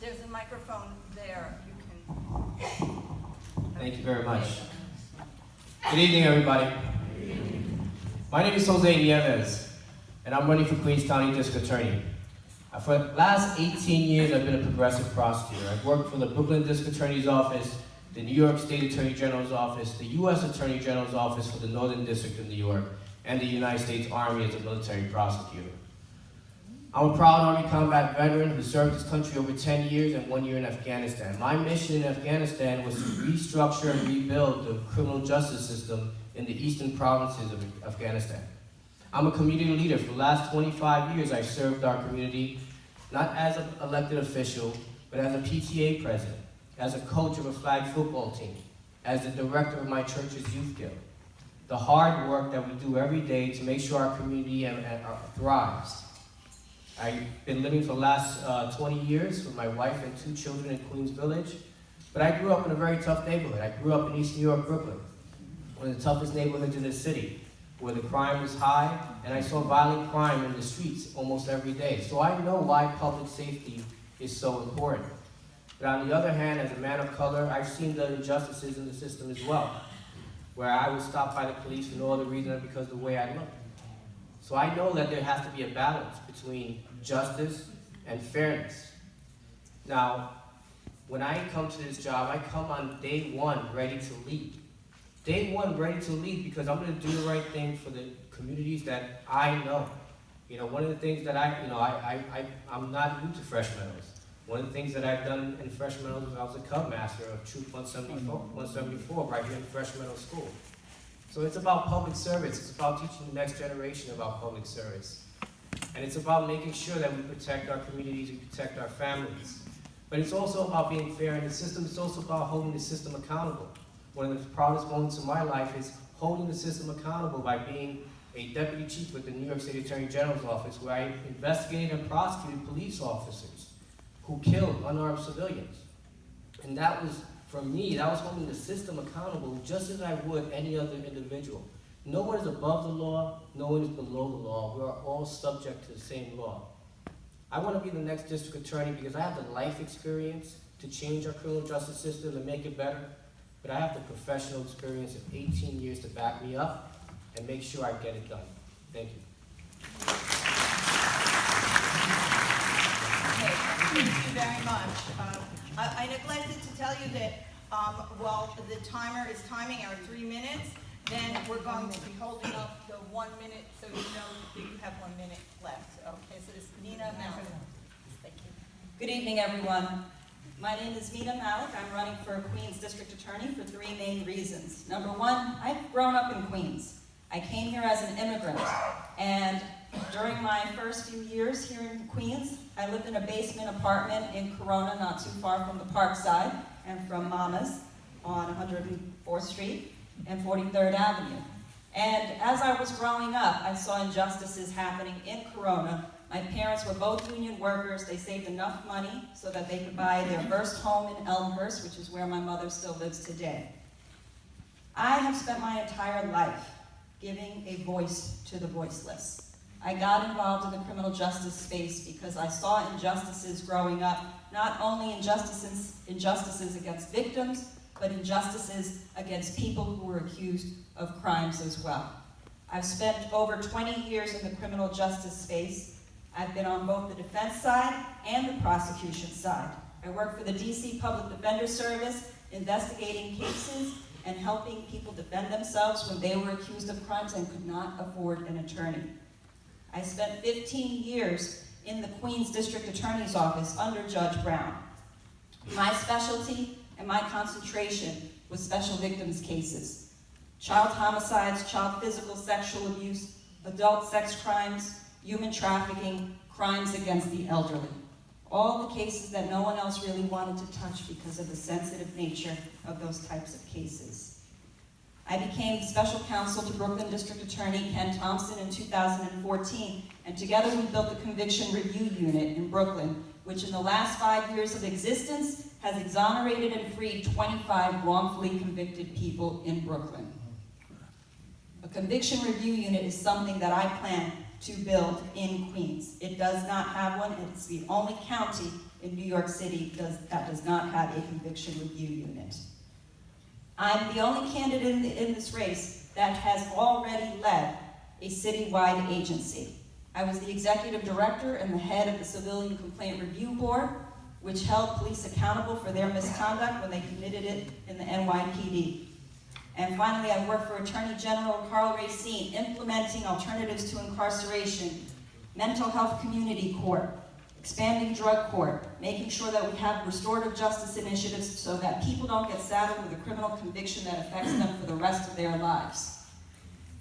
there's a microphone there. You can. Thank you very much. Good evening, everybody. My name is José Nieves, and I'm running for Queens County District Attorney. For the last 18 years, I've been a progressive prosecutor. I've worked for the Brooklyn District Attorney's Office, the New York State Attorney General's Office, the U.S. Attorney General's Office for the Northern District of New York, and the United States Army as a military prosecutor. I'm a proud Army combat veteran who served his country over 10 years and 1 year in Afghanistan. My mission in Afghanistan was to restructure and rebuild the criminal justice system in the eastern provinces of Afghanistan. I'm a community leader. For the last 25 years, I served our community not as an elected official, but as a PTA president, as a coach of a flag football team, as the director of my church's youth guild. The hard work that we do every day to make sure our community thrives. I've been living for the last 20 years with my wife and 2 children in Queens Village, but I grew up in a very tough neighborhood. I grew up in East New York, Brooklyn, one of the toughest neighborhoods in the city, where the crime was high, and I saw violent crime in the streets almost every day. So I know why public safety is so important. But on the other hand, as a man of color, I've seen the injustices in the system as well, where I was stopped by the police for no other reason than because of the way I look. So I know that there has to be a balance between justice and fairness. Now, when I come to this job, I come on day one ready to lead. Day one ready to lead because I'm going to do the right thing for the communities that I know. You know, one of the things that I'm not new to Fresh Meadows. One of the things that I've done in Fresh Meadows was I was a Cub Master of Troop 174 right here in Fresh Meadows School. So it's about public service. It's about teaching the next generation about public service. And it's about making sure that we protect our communities, we protect our families. But it's also about being fair in the system. It's also about holding the system accountable. One of the proudest moments of my life is holding the system accountable by being a deputy chief with the New York State Attorney General's Office, where I investigated and prosecuted police officers who killed unarmed civilians. And that was, for me, that was holding the system accountable just as I would any other individual. No one is above the law, no one is below the law. We are all subject to the same law. I want to be the next district attorney because I have the life experience to change our criminal justice system and make it better. But I have the professional experience of 18 years to back me up and make sure I get it done. Thank you. Okay, thank you very much. I neglected to tell you that while the timer is timing our 3 minutes, then we're going to be holding up the 1 minute so you know that you have 1 minute left. Okay, so it's Mina, Malik. Thank you. Good evening, everyone. My name is Mina, Malik. I'm running for Queens District Attorney for 3 main reasons. Number one, I've grown up in Queens. I came here as an immigrant, and during my first few years here in Queens, I lived in a basement apartment in Corona, not too far from the Park side, and from Mama's on 104th Street and 43rd Avenue. And as I was growing up, I saw injustices happening in Corona. My parents were both union workers. They saved enough money so that they could buy their first home in Elmhurst, which is where my mother still lives today. I have spent my entire life giving a voice to the voiceless. I got involved in the criminal justice space because I saw injustices growing up, not only injustices against victims, but injustices against people who were accused of crimes as well. I've spent over 20 years in the criminal justice space. I've been on both the defense side and the prosecution side. I work for the DC Public Defender Service, investigating cases and helping people defend themselves when they were accused of crimes and could not afford an attorney. I spent 15 years in the Queens District Attorney's Office under Judge Brown. My specialty and my concentration was special victims cases. Child homicides, child physical sexual abuse, adult sex crimes, human trafficking, crimes against the elderly. All the cases that no one else really wanted to touch because of the sensitive nature of those types of cases. I became special counsel to Brooklyn District Attorney Ken Thompson in 2014, and together we built the Conviction Review Unit in Brooklyn, which in the last 5 years of existence has exonerated and freed 25 wrongfully convicted people in Brooklyn. A Conviction Review Unit is something that I plan to build in Queens. It does not have one. It's the only county in New York City that does not have a conviction review unit. I'm the only candidate in this race that has already led a citywide agency. I was the executive director and the head of the Civilian Complaint Review Board, which held police accountable for their misconduct when they committed it in the NYPD. And finally, I worked for Attorney General Carl Racine, implementing alternatives to incarceration, mental health community court, expanding drug court, making sure that we have restorative justice initiatives so that people don't get saddled with a criminal conviction that affects them for the rest of their lives.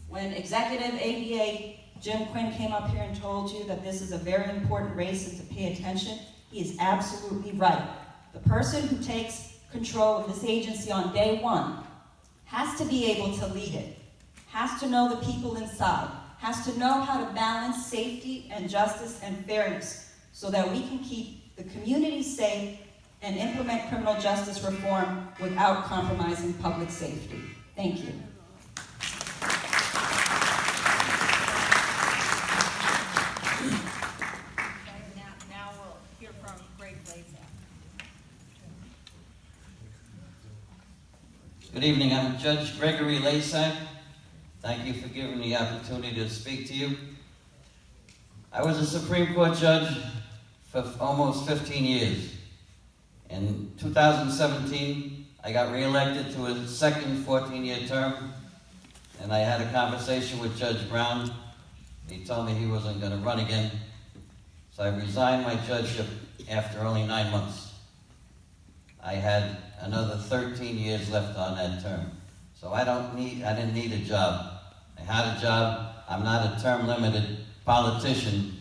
When Executive ABA Jim Quinn came up here and told you that this is a very important race and to pay attention, he is absolutely right. The person who takes control of this agency on day one has to be able to lead it, has to know the people inside, has to know how to balance safety and justice and fairness so that we can keep the community safe and implement criminal justice reform without compromising public safety. Thank you. Now we'll hear from Greg Lasak. Good evening, I'm Judge Gregory Lasak. Thank you for giving me the opportunity to speak to you. I was a Supreme Court judge for almost 15 years. In 2017, I got reelected to a second 14-year term, and I had a conversation with Judge Brown. He told me he wasn't going to run again, so I resigned my judgeship after only 9 months. I had another 13 years left on that term. So I didn't need a job. I had a job. I'm not a term-limited politician.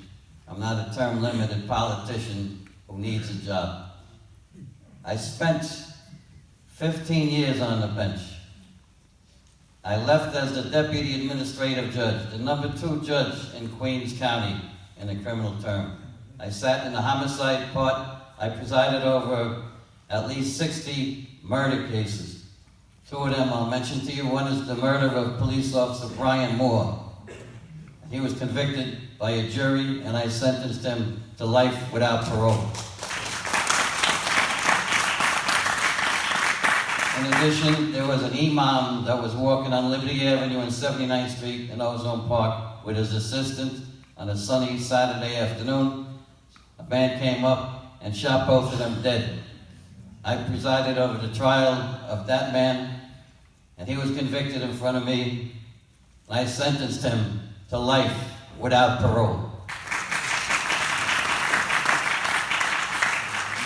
I'm not a term-limited politician who needs a job. I spent 15 years on the bench. I left as the deputy administrative judge, the number 2 judge in Queens County in a criminal term. I sat in the homicide part. I presided over at least 60 murder cases. 2 of them I'll mention to you. One is the murder of police officer Brian Moore. He was convicted by a jury, and I sentenced him to life without parole. In addition, there was an imam that was walking on Liberty Avenue and 79th Street in Ozone Park with his assistant on a sunny Saturday afternoon. A man came up and shot both of them dead. I presided over the trial of that man, and he was convicted in front of me, and I sentenced him to life without parole.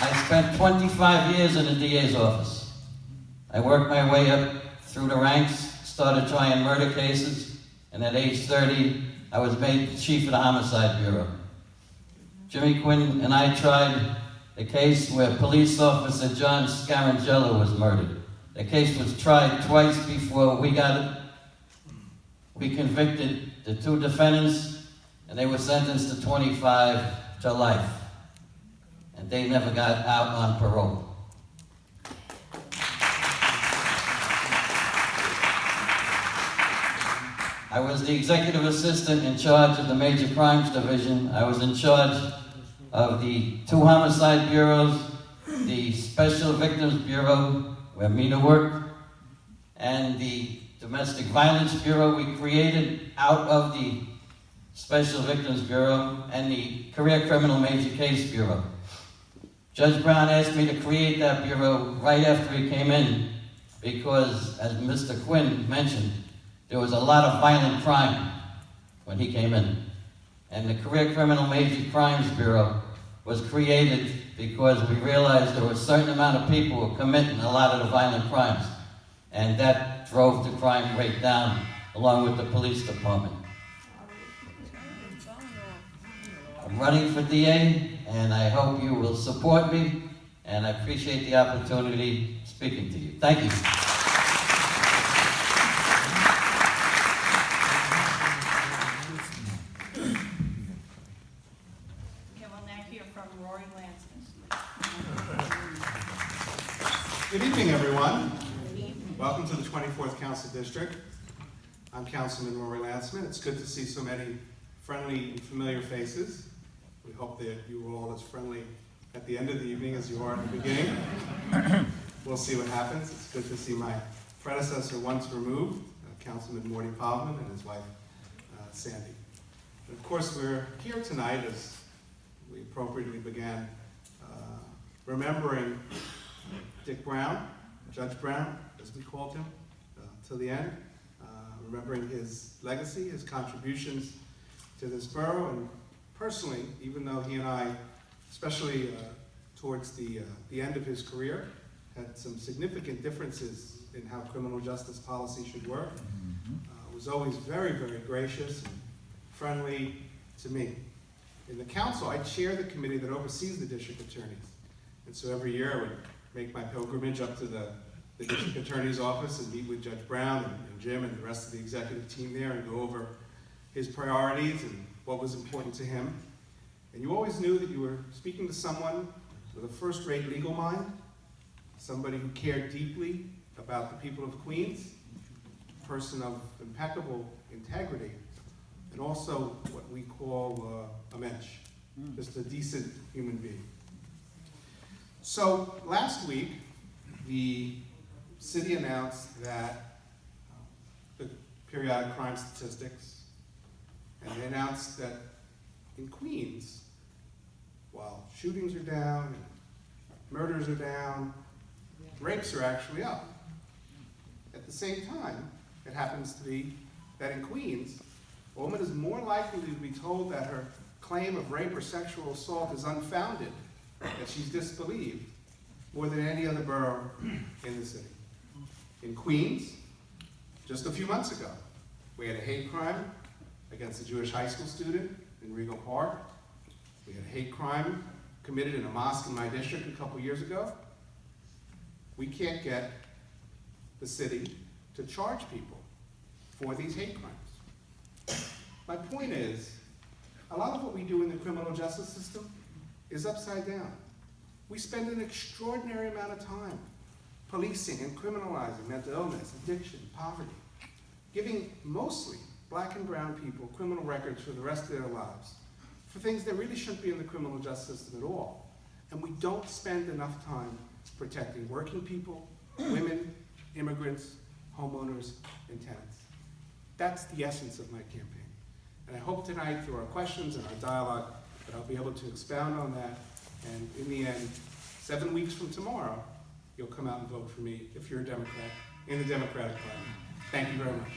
I spent 25 years in the DA's office. I worked my way up through the ranks, started trying murder cases, and at age 30, I was made chief of the Homicide Bureau. Jimmy Quinn and I tried the case where police officer John Scarangella was murdered. The case was tried twice before we got it. We convicted the 2 defendants, and they were sentenced to 25 to life. And they never got out on parole. I was the executive assistant in charge of the Major Crimes Division. I was in charge of the 2 homicide bureaus, the Special Victims Bureau, where Mina worked, and the Domestic Violence Bureau we created out of the Special Victims Bureau, and the Career Criminal Major Case Bureau. Judge Brown asked me to create that bureau right after he came in because, as Mr. Quinn mentioned, there was a lot of violent crime when he came in. And the Career Criminal Major Crimes Bureau was created because we realized there was a certain amount of people who were committing a lot of the violent crimes. And that drove the crime rate down, along with the police department. I'm running for DA, and I hope you will support me, and I appreciate the opportunity speaking to you. Thank you. Rory Lancman. Good evening, everyone. Welcome to the 24th Council District. I'm Councilman Rory Lancman. It's good to see so many friendly and familiar faces. We hope that you are all as friendly at the end of the evening as you are at the beginning. We'll see what happens. It's good to see my predecessor once removed, Councilman Morty Pavman, and his wife, Sandy. And of course, we're here tonight as we appropriately began remembering Dick Brown, Judge Brown, as we called him, till the end, remembering his legacy, his contributions to this borough, and personally, even though he and I, especially towards the end of his career, had some significant differences in how criminal justice policy should work, was always very, very gracious and friendly to me. In the council, I chair the committee that oversees the district attorneys. And so every year I would make my pilgrimage up to the district attorney's office and meet with Judge Brown and Jim and the rest of the executive team there and go over his priorities and what was important to him. And you always knew that you were speaking to someone with a first-rate legal mind, somebody who cared deeply about the people of Queens, a person of impeccable integrity, and also what we call a mensch, just a decent human being. So last week, the city announced that the periodic crime statistics, and they announced that in Queens, while shootings are down, and murders are down, rapes are actually up. At the same time, it happens to be that in Queens, a woman is more likely to be told that her claim of rape or sexual assault is unfounded, that she's disbelieved, more than any other borough in the city. In Queens, just a few months ago, we had a hate crime against a Jewish high school student in Regal Park. We had a hate crime committed in a mosque in my district a couple years ago. We can't get the city to charge people for these hate crimes. My point is, a lot of what we do in the criminal justice system is upside down. We spend an extraordinary amount of time policing and criminalizing mental illness, addiction, poverty, giving mostly black and brown people criminal records for the rest of their lives for things that really shouldn't be in the criminal justice system at all. And we don't spend enough time protecting working people, women, immigrants, homeowners, and tenants. That's the essence of my campaign. And I hope tonight, through our questions and our dialogue, that I'll be able to expound on that. And in the end, 7 weeks from tomorrow, you'll come out and vote for me if you're a Democrat in the Democratic Party. Thank you very much.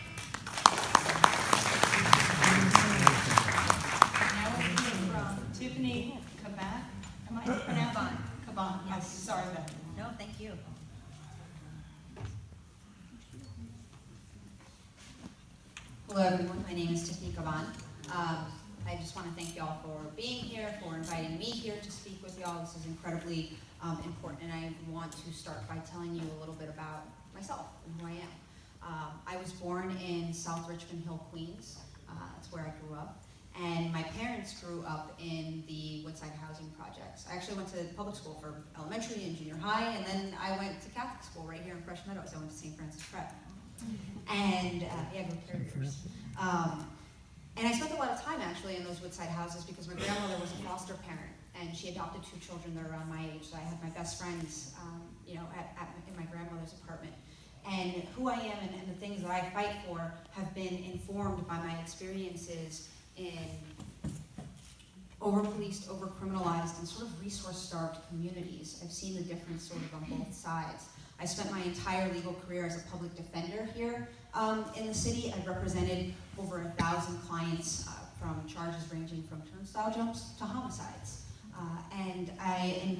Now we'll hear from Tiffany Cabán. Am I pronouncing Cabán? Yes. Sorry about that. No, thank you. Hello everyone, my name is Tiffany Cabán. I just want to thank y'all for being here, for inviting me here to speak with y'all. This is incredibly important, and I want to start by telling you a little bit about myself and who I am. I was born in South Richmond Hill, Queens. That's where I grew up. And my parents grew up in the Woodside housing projects. I actually went to public school for elementary and junior high, and then I went to Catholic school right here in Fresh Meadows. I went to St. Francis Prep. And, go Carriers. And I spent a lot of time actually in those Woodside houses because my grandmother was a foster parent, and she adopted 2 children that are around my age. So I had my best friends, in my grandmother's apartment. And who I am and the things that I fight for have been informed by my experiences in over-policed, over-criminalized, and sort of resource-starved communities. I've seen the difference sort of on both sides. I spent my entire legal career as a public defender here in the city. I've represented over 1,000 clients from charges ranging from turnstile jumps to homicides. And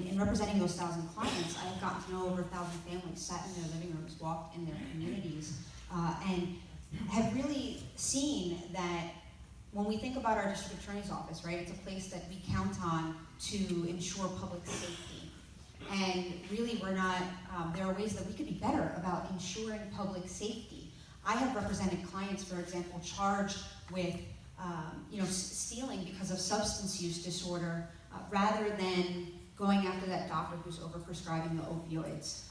in representing those 1,000 clients, I've gotten to know over 1,000 families, sat in their living rooms, walked in their communities, and have really seen that when we think about our district attorney's office, right, it's a place that we count on to ensure public safety. And really, we're not, there are ways that we could be better about ensuring public safety. I have represented clients, for example, charged with stealing because of substance use disorder, rather than going after that doctor doctor who's overprescribing the opioids.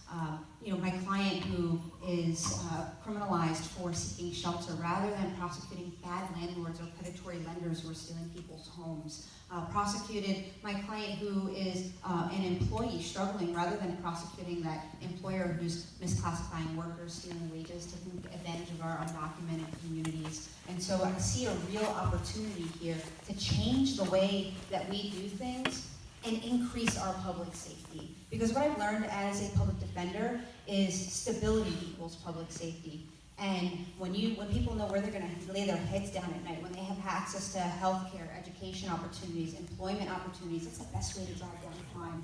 My client who is criminalized for seeking shelter rather than prosecuting bad landlords or predatory lenders who are stealing people's homes. Prosecuted my client who is an employee struggling rather than prosecuting that employer who's misclassifying workers, stealing wages, taking advantage of our undocumented communities. And so I see a real opportunity here to change the way that we do things and increase our public safety. Because what I've learned as a public defender is stability equals public safety. And when people know where they're going to lay their heads down at night, when they have access to healthcare, education opportunities, employment opportunities, it's the best way to drive down crime.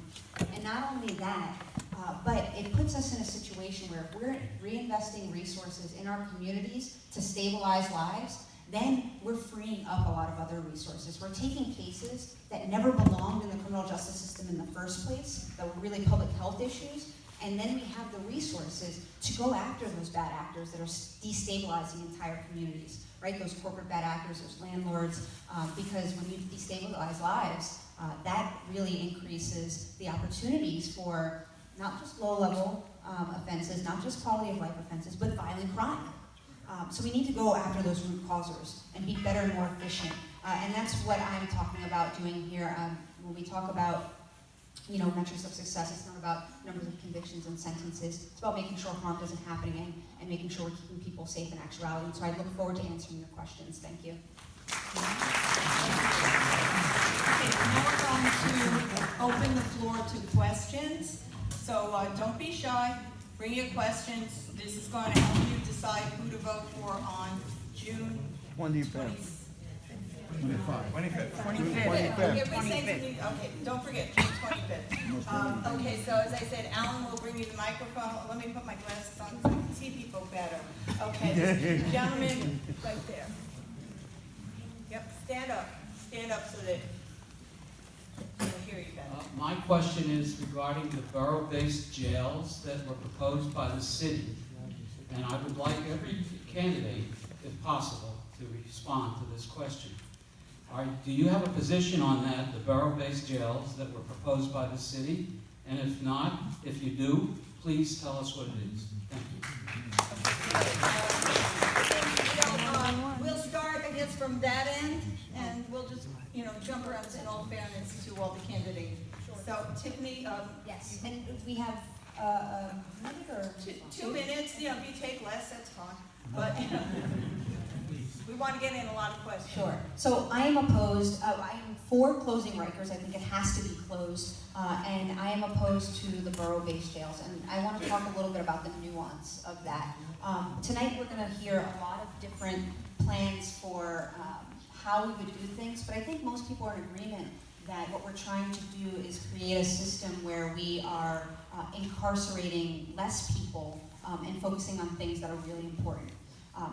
And not only that, but it puts us in a situation where if we're reinvesting resources in our communities to stabilize lives, then we're freeing up a lot of other resources. We're taking cases that never belonged in the criminal justice system in the first place, that were really public health issues, and then we have the resources to go after those bad actors that are destabilizing entire communities, right? Those corporate bad actors, those landlords, because when you destabilize lives, that really increases the opportunities for not just low-level offenses, not just quality of life offenses, but violent crime. So we need to go after those root causers and be better and more efficient. And that's what I'm talking about doing here. When we talk about metrics of success, it's not about numbers of convictions and sentences. It's about making sure harm doesn't happen again and making sure we're keeping people safe in actuality. And so I look forward to answering your questions. Thank you. Okay, now we're going to open the floor to questions. So don't be shy. Bring your questions. This is going to help you decide who to vote for on June 25th. 25th. Okay, don't forget, June 25th. Okay, so as I said, Alan will bring you the microphone. Let me put my glasses on so I can see people better. Okay, this gentleman right there. Yep, stand up. Stand up so that we'll hear you better. My question is regarding the borough-based jails that were proposed by the city. And I would like every candidate, if possible, to respond to this question. Do you have a position on that, the borough-based jails that were proposed by the city? And if not, if you do, please tell us what it is. Thank you. We'll start, I guess, from that end, and we'll just, jump around in all fairness to all the candidates. So, Tiffany, yes, and we have a minute or 2 minutes. If you take less, that's fine. But we want to get in a lot of questions. Sure. So I am opposed. I am for closing Rikers. I think it has to be closed, and I am opposed to the borough-based jails. And I want to talk a little bit about the nuance of that. Tonight we're going to hear a lot of different plans for how we would do things, but I think most people are in agreement that what we're trying to do is create a system where we are incarcerating less people and focusing on things that are really important.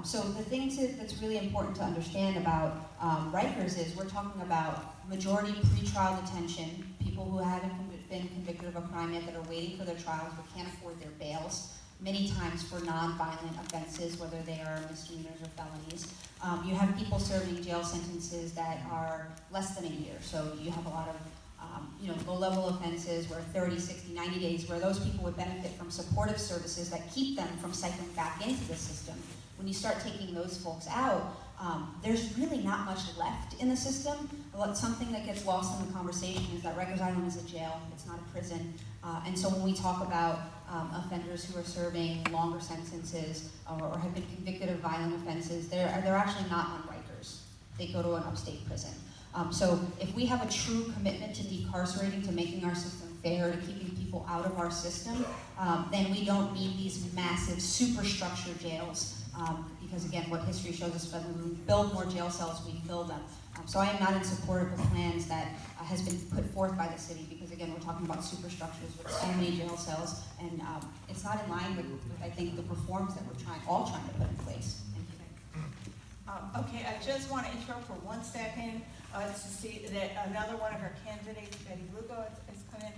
So the thing that's really important to understand about Rikers is we're talking about majority pretrial detention, people who haven't been convicted of a crime yet that are waiting for their trials but can't afford their bails, many times for non-violent offenses, whether they are misdemeanors or felonies. You have people serving jail sentences that are less than a year. So you have a lot of low-level offenses where 30, 60, 90 days, where those people would benefit from supportive services that keep them from cycling back into the system. When you start taking those folks out, there's really not much left in the system. Something that gets lost in the conversation is that Rikers Island is a jail, it's not a prison. And so when we talk about offenders who are serving longer sentences or have been convicted of violent offenses, they're actually not on Rikers. They go to an upstate prison. So if we have a true commitment to decarcerating, to making our system fair, to keeping people out of our system, then we don't need these massive superstructure jails. Because again, what history shows us, that when we build more jail cells, we fill them. So I am not in support of the plans that has been put forth by the city, because again, we're talking about superstructures with so many jail cells, and it's not in line with I think, the reforms that we're all trying to put in place. Thank you. Okay, I just want to interrupt for 1 second to see that another one of our candidates, Betty Lugo, has come in.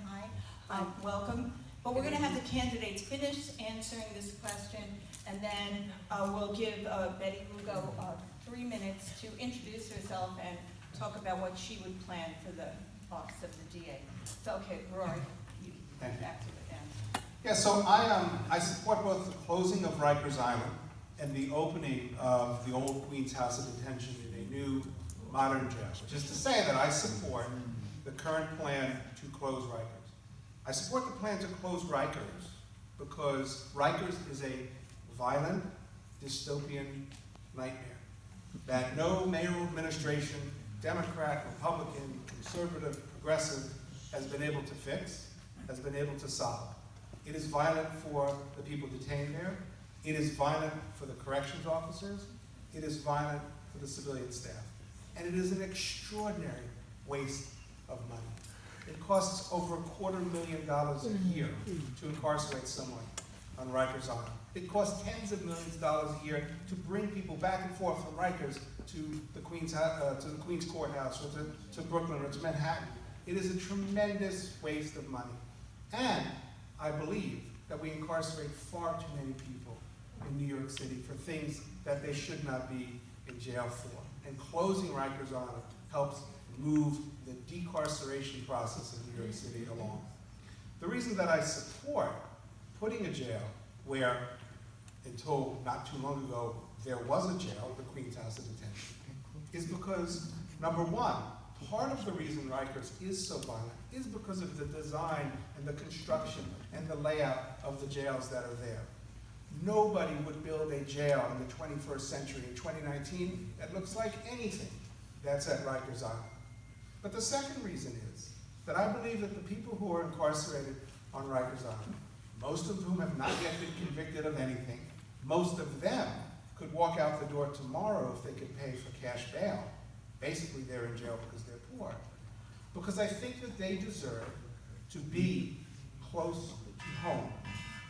Hi, welcome. But we're going to have the candidates finish answering this question, and then we'll give Betty Lugo 3 minutes to introduce herself and talk about what she would plan for the office of the DA. So, okay, Rory. Thank you. back to the end. Yeah, so I support both the closing of Rikers Island and the opening of the old Queens House of Detention in a new modern jail, which is to say that I support the current plan to close Rikers. I support the plan to close Rikers because Rikers is a violent, dystopian nightmare that no mayoral administration, Democrat, Republican, conservative, progressive, has been able to fix, has been able to solve. It is violent for the people detained there. It is violent for the corrections officers. It is violent for the civilian staff. And it is an extraordinary waste of money. It costs over $250,000 a year to incarcerate someone on Rikers Island. It costs tens of millions of dollars a year to bring people back and forth from Rikers to the Queens Courthouse, or to Brooklyn, or to Manhattan. It is a tremendous waste of money. And I believe that we incarcerate far too many people in New York City for things that they should not be in jail for. And closing Rikers Island helps move the decarceration process in New York City along. The reason that I support putting a jail where, until not too long ago, there was a jail, the Queens House of Detention, is because, number one, part of the reason Rikers is so violent is because of the design and the construction and the layout of the jails that are there. Nobody would build a jail in the 21st century, in 2019, that looks like anything that's at Rikers Island. But the second reason is that I believe that the people who are incarcerated on Rikers Island, most of whom have not yet been convicted of anything, most of them could walk out the door tomorrow if they could pay for cash bail. Basically, they're in jail because they're poor. Because I think that they deserve to be close to home,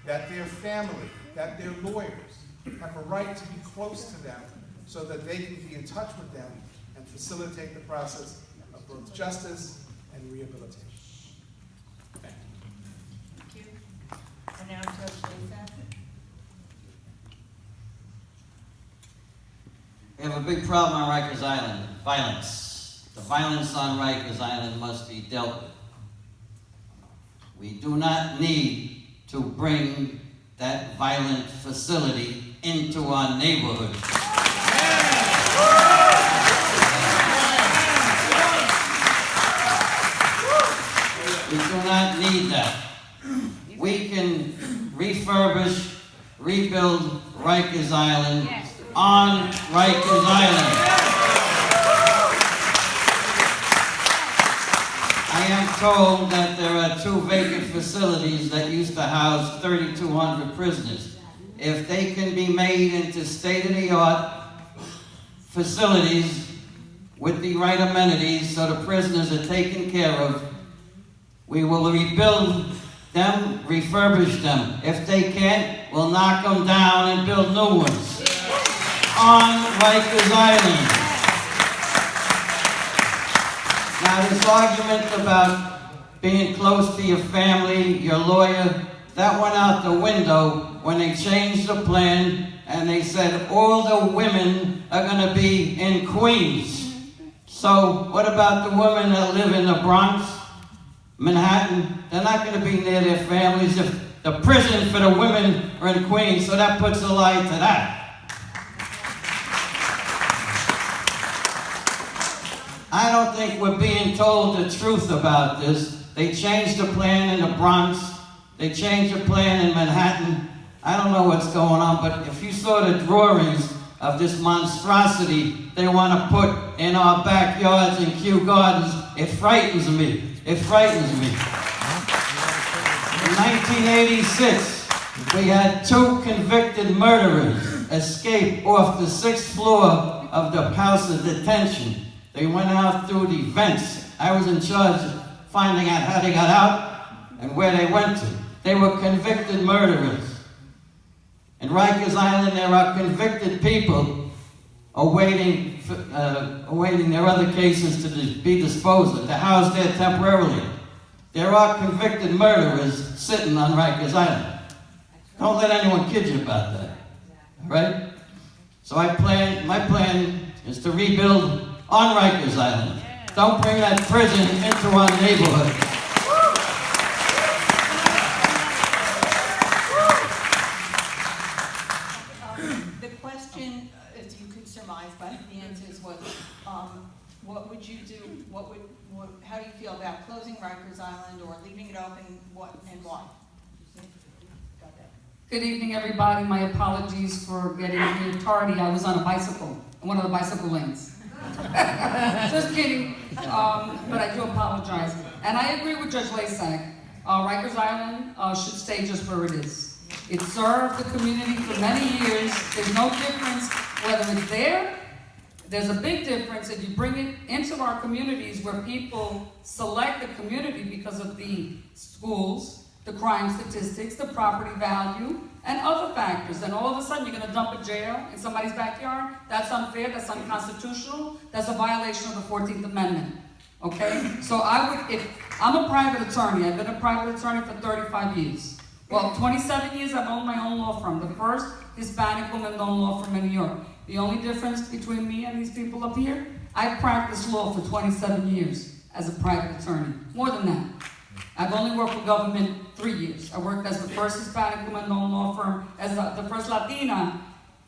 that their family, that their lawyers have a right to be close to them so that they can be in touch with them and facilitate the process of both justice and rehabilitation. Thank you. Thank you. And now Judge Lasak. We have a big problem on Rikers Island, violence. The violence on Rikers Island must be dealt with. We do not need to bring that violent facility into our neighborhood. We do not need that. We can refurbish, rebuild Rikers Island on Rikers Island. I am told that there are 2 vacant facilities that used to house 3,200 prisoners. If they can be made into state-of-the-art facilities with the right amenities so the prisoners are taken care of, we will rebuild them, refurbish them. If they can't, we'll knock them down and build new ones on Rikers Island. Now, this argument about being close to your family, your lawyer, that went out the window when they changed the plan and they said all the women are going to be in Queens. So what about the women that live in the Bronx, Manhattan? They're not going to be near their families if the prison for the women are in Queens, so that puts a lie to that. I don't think we're being told the truth about this. They changed the plan in the Bronx. They changed the plan in Manhattan. I don't know what's going on, but if you saw the drawings of this monstrosity they want to put in our backyards and Kew Gardens, it frightens me. It frightens me. In 1986, we had 2 convicted murderers escape off the 6th floor of the House of Detention. They went out through the vents. I was in charge of finding out how they got out and where they went to. They were convicted murderers. In Rikers Island, there are convicted people awaiting their other cases to be disposed of. They're housed there temporarily. There are convicted murderers sitting on Rikers Island. Don't let anyone kid you about that. All right? So my plan is to rebuild on Rikers Island. Don't bring that prison into our neighborhood. what and why. Good evening, everybody. My apologies for getting here tardy. I was on a bicycle, in one of the bicycle lanes. Just kidding, but I do apologize. And I agree with Judge Lasak. Rikers Island should stay just where it is. It served the community for many years. There's no difference whether it's there. There's a big difference if you bring it into our communities where people select the community because of the schools, the crime statistics, the property value, and other factors. And all of a sudden you're gonna dump a jail in somebody's backyard? That's unfair, that's unconstitutional, that's a violation of the 14th Amendment, okay? So I'm a private attorney. I've been a private attorney for 35 years. Well, 27 years I've owned my own law firm, the first Hispanic woman-owned law firm in New York. The only difference between me and these people up here, I've practiced law for 27 years as a private attorney, more than that. I've only worked for government 3 years. I worked as the first Hispanic woman-owned law firm, as the first Latina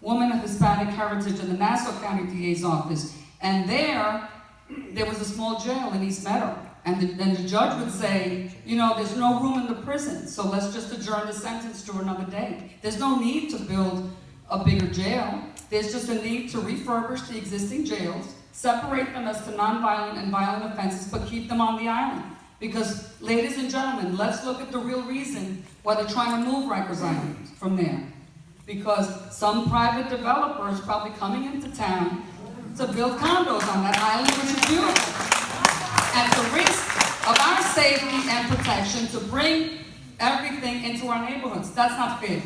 woman of Hispanic heritage in the Nassau County DA's office. And there was a small jail in East Meadow. And then the judge would say, you know, there's no room in the prison, so let's just adjourn the sentence to another day. There's no need to build a bigger jail. There's just a need to refurbish the existing jails, separate them as to nonviolent and violent offenses, but keep them on the island. Because, ladies and gentlemen, let's look at the real reason why they're trying to move Rikers Island from there. Because some private developer is probably coming into town to build condos on that island, which is beautiful. At the risk of our safety and protection to bring everything into our neighborhoods. That's not fair.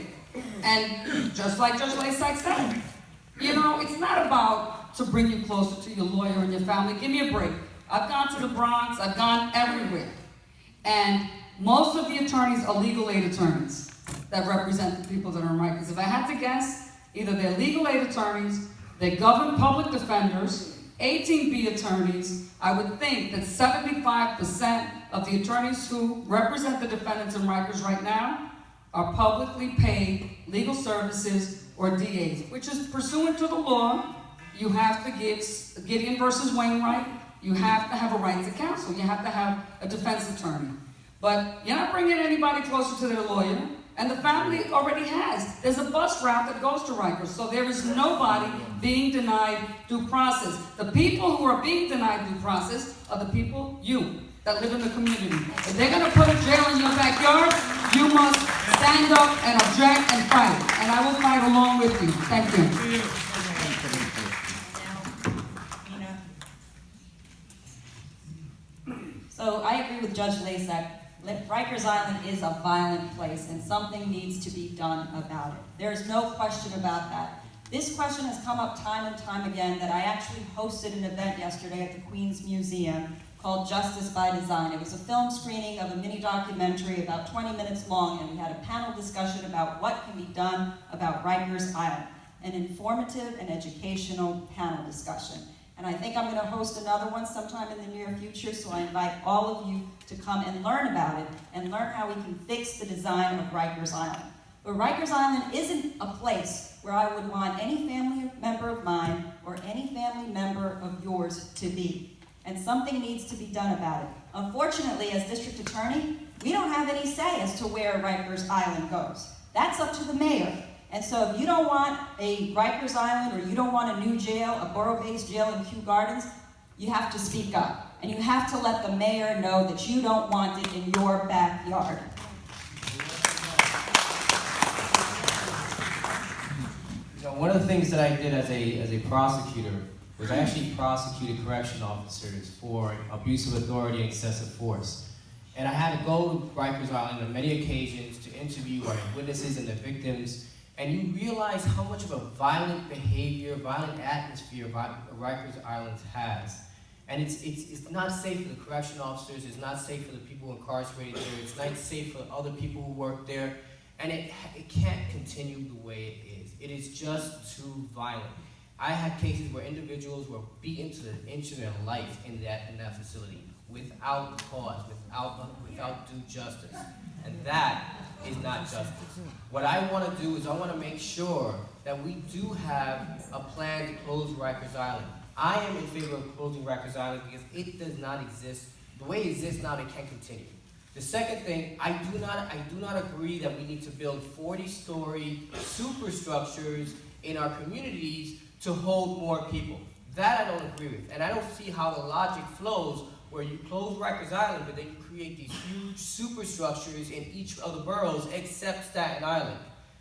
And just like Judge Lasak said, you know, it's not about to bring you closer to your lawyer and your family. Give me a break. I've gone to the Bronx, I've gone everywhere. And most of the attorneys are legal aid attorneys that represent the people that are in Rikers. If I had to guess, either they're legal aid attorneys, they're government public defenders, 18B attorneys. I would think that 75% of the attorneys who represent the defendants in Rikers right now are publicly paid legal services or DAs, which is pursuant to the law. You have to give Gideon versus Wainwright. You have to have a right to counsel. You have to have a defense attorney. But you're not bringing anybody closer to their lawyer, and the family already has. There's a bus route that goes to Rikers, so there is nobody being denied due process. The people who are being denied due process are the people, you, that live in the community. If they're going to put a jail in your backyard, you must stand up and object and fight. And I will fight along with you. Thank you. So I agree with Judge Lasak. Rikers Island is a violent place and something needs to be done about it. There's no question about that. This question has come up time and time again that I actually hosted an event yesterday at the Queens Museum called Justice by Design. It was a film screening of a mini documentary about 20 minutes long, and we had a panel discussion about what can be done about Rikers Island, an informative and educational panel discussion. And I think I'm going to host another one sometime in the near future, so I invite all of you to come and learn about it and learn how we can fix the design of Rikers Island. But Rikers Island isn't a place where I would want any family member of mine or any family member of yours to be. And something needs to be done about it. Unfortunately, as district attorney, we don't have any say as to where Rikers Island goes. That's up to the mayor. And so if you don't want a Rikers Island or you don't want a new jail, a borough-based jail in Kew Gardens, you have to speak up. And you have to let the mayor know that you don't want it in your backyard. You know, one of the things that I did as a prosecutor was I actually prosecuted correction officers for abuse of authority and excessive force. And I had to go to Rikers Island on many occasions to interview our witnesses and the victims. And you realize how much of a violent behavior, violent atmosphere Rikers Island has. And it's not safe for the correction officers, it's not safe for the people incarcerated there, it's not safe for other people who work there. And it can't continue the way it is. It is just too violent. I had cases where individuals were beaten to the inch of their life in that facility without cause, without due justice. And that is not justice. What I want to do is I want to make sure that we do have a plan to close Rikers Island. I am in favor of closing Rikers Island because it does not exist. The way it exists now, it can't continue. The second thing, I do not agree that we need to build 40-story superstructures in our communities to hold more people. That I don't agree with. And I don't see how the logic flows where you close Rikers Island, but then you create these huge superstructures in each of the boroughs except Staten Island.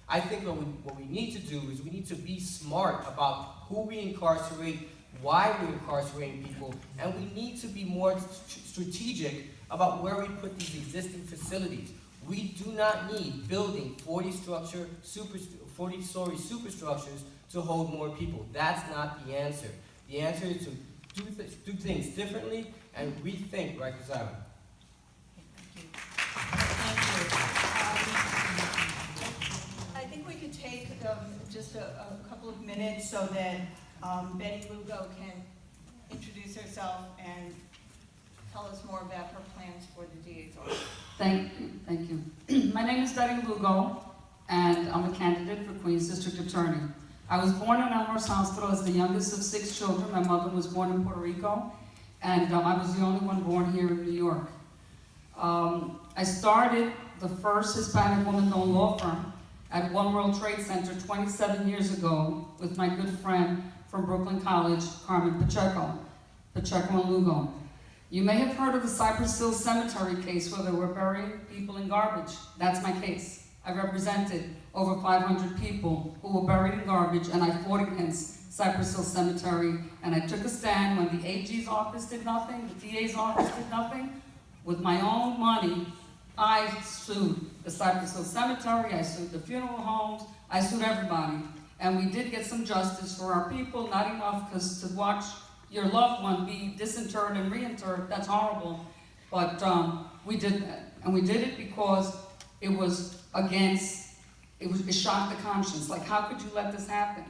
I think what we need to do is we need to be smart about who we incarcerate, why we're incarcerating people, and we need to be more strategic about where we put these existing facilities. We do not need building 40-story superstructures to hold more people. That's not the answer. The answer is to do things differently and rethink Rikers Island. Thank you. I think we could take just a couple of minutes so that Betty Lugo can introduce herself and tell us more about her plans for the DA's office. Thank you. My name is Betty Lugo, and I'm a candidate for Queens District Attorney. I was born in Elmhurst Hospital as the youngest of 6 children. My mother was born in Puerto Rico, and I was the only one born here in New York. I started the first Hispanic woman-owned law firm at One World Trade Center 27 years ago with my good friend from Brooklyn College, Carmen Pacheco and Lugo. You may have heard of the Cypress Hill Cemetery case where they were burying people in garbage. That's my case. I represented over 500 people who were buried in garbage, and I fought against Cypress Hill Cemetery, and I took a stand when the AG's office did nothing, the DA's office did nothing. With my own money, I sued the Cypress Hill Cemetery, I sued the funeral homes, I sued everybody. And we did get some justice for our people, not enough, because to watch your loved one be disinterred and reinterred, that's horrible. But we did that. And we did it because it was it shocked the conscience. Like, how could you let this happen?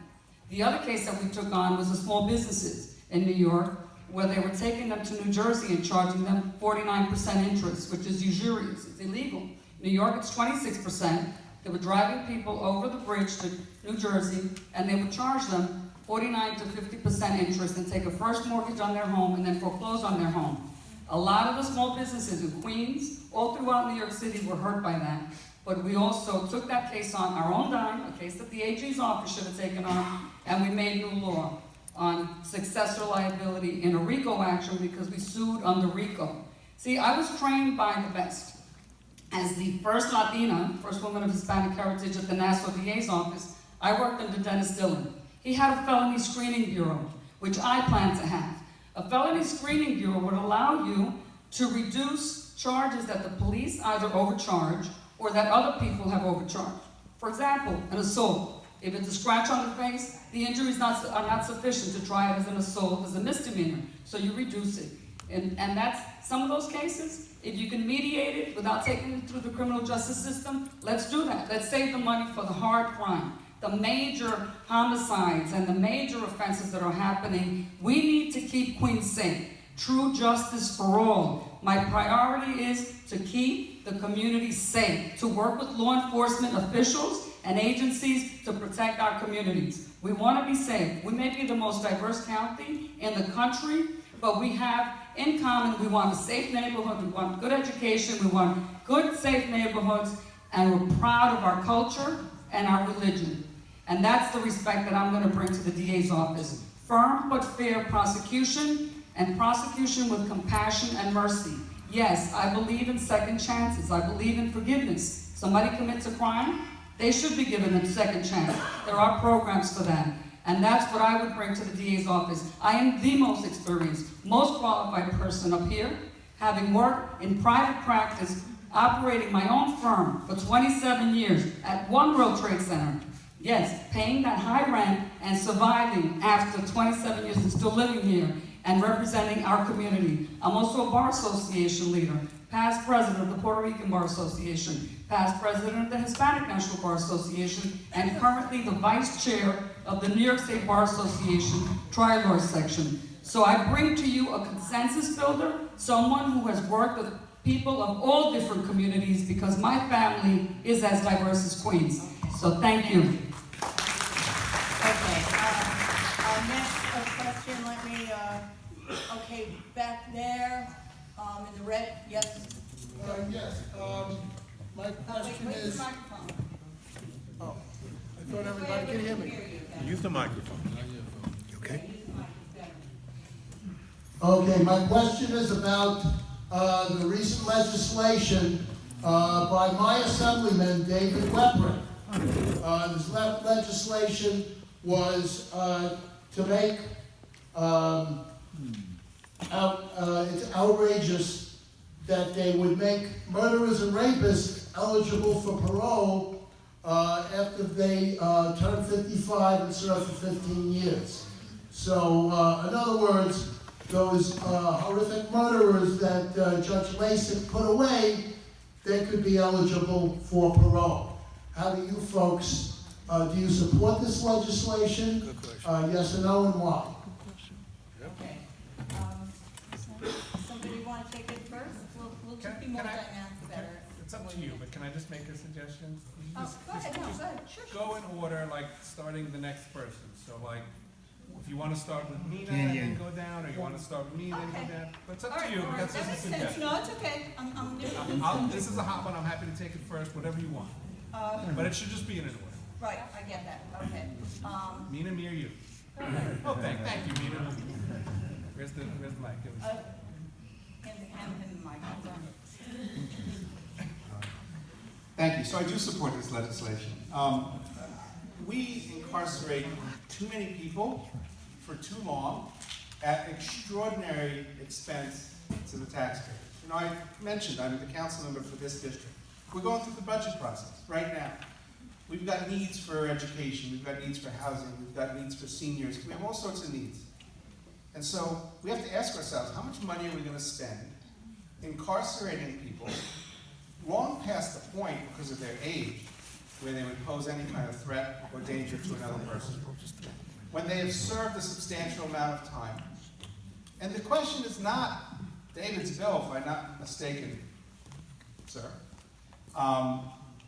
The other case that we took on was the small businesses in New York, where they were taking them to New Jersey and charging them 49% interest, which is usurious, it's illegal. New York, it's 26%. They were driving people over the bridge to New Jersey, and they would charge them 49 to 50% interest and take a first mortgage on their home and then foreclose on their home. A lot of the small businesses in Queens, all throughout New York City, were hurt by that. But we also took that case on our own dime, a case that the AG's office should have taken on, and we made new law on successor liability in a RICO action because we sued under RICO. See, I was trained by the best. As the first Latina, first woman of Hispanic heritage at the Nassau DA's office, I worked under Dennis Dillon. He had a felony screening bureau, which I plan to have. A felony screening bureau would allow you to reduce charges that the police either overcharge or that other people have overcharged. For example, an assault. If it's a scratch on the face, the injuries are not sufficient to try it as an assault, as a misdemeanor, so you reduce it. And that's some of those cases. If you can mediate it without taking it through the criminal justice system, let's do that. Let's save the money for the hard crime, the major homicides and the major offenses that are happening. We need to keep Queens safe. True justice for all. My priority is to keep the community safe, to work with law enforcement officials and agencies to protect our communities. We want to be safe. We may be the most diverse county in the country, but we have in common, we want a safe neighborhood, we want good education, we want good, safe neighborhoods, and we're proud of our culture and our religion. And that's the respect that I'm going to bring to the DA's office. Firm but fair prosecution, and prosecution with compassion and mercy. Yes, I believe in second chances. I believe in forgiveness. Somebody commits a crime, they should be given a second chance. There are programs for that. And that's what I would bring to the DA's office. I am the most experienced, most qualified person up here, having worked in private practice, operating my own firm for 27 years at One World Trade Center. Yes, paying that high rent and surviving after 27 years and still living here and representing our community. I'm also a Bar Association leader, past president of the Puerto Rican Bar Association, past president of the Hispanic National Bar Association, and currently the vice chair of the New York State Bar Association Tri-Law section. So I bring to you a consensus builder, someone who has worked with people of all different communities because my family is as diverse as Queens. So thank you. Okay, next question, okay, back there, in the red, yes. Yes, my question Wait for is, the microphone. oh, I thought everybody could hear me. Use the microphone. Okay. Use the mic, better. Okay, my question is about the recent legislation by my assemblyman, David Weprin. This legislation was to make, it's outrageous that they would make murderers and rapists eligible for parole after they turn 55 and serve for 15 years. So, in other words, those horrific murderers that Judge Lasak put away, they could be eligible for parole. How do you folks, do you support this legislation? Good question. Yes or no, and why? Okay. Somebody want to take it first? We'll just be more Can I- dynamic, better. It's up to you, but can I just make a suggestion? You Oh, just- go ahead, no, go ahead, sure. Go in order, like starting the next person. So like, if you want to start with Mina and then go down, or you want to start with me and then Okay. go down. But it's All up to right, you, all but right, that's that just a makes sense. suggestion. No, it's okay. This is a hot one, I'm happy to take it first, whatever you want. But it should just be in an order. Right, I get that, okay. Mina, me, or you? Go ahead. Oh, thank you, Mina. Where's the mic? Give us- Hand him the mic, hold on. Thank you. So I do support this legislation. We incarcerate too many people for too long at extraordinary expense to the taxpayers. You know, I mentioned I'm the council member for this district. We're going through the budget process right now. We've got needs for education, we've got needs for housing, we've got needs for seniors, we have all sorts of needs. And so we have to ask ourselves, how much money are we going to spend incarcerating people long past the point, because of their age, where they would pose any kind of threat or danger to another person, when they have served a substantial amount of time. And the question is not David's bill, if I'm not mistaken, sir,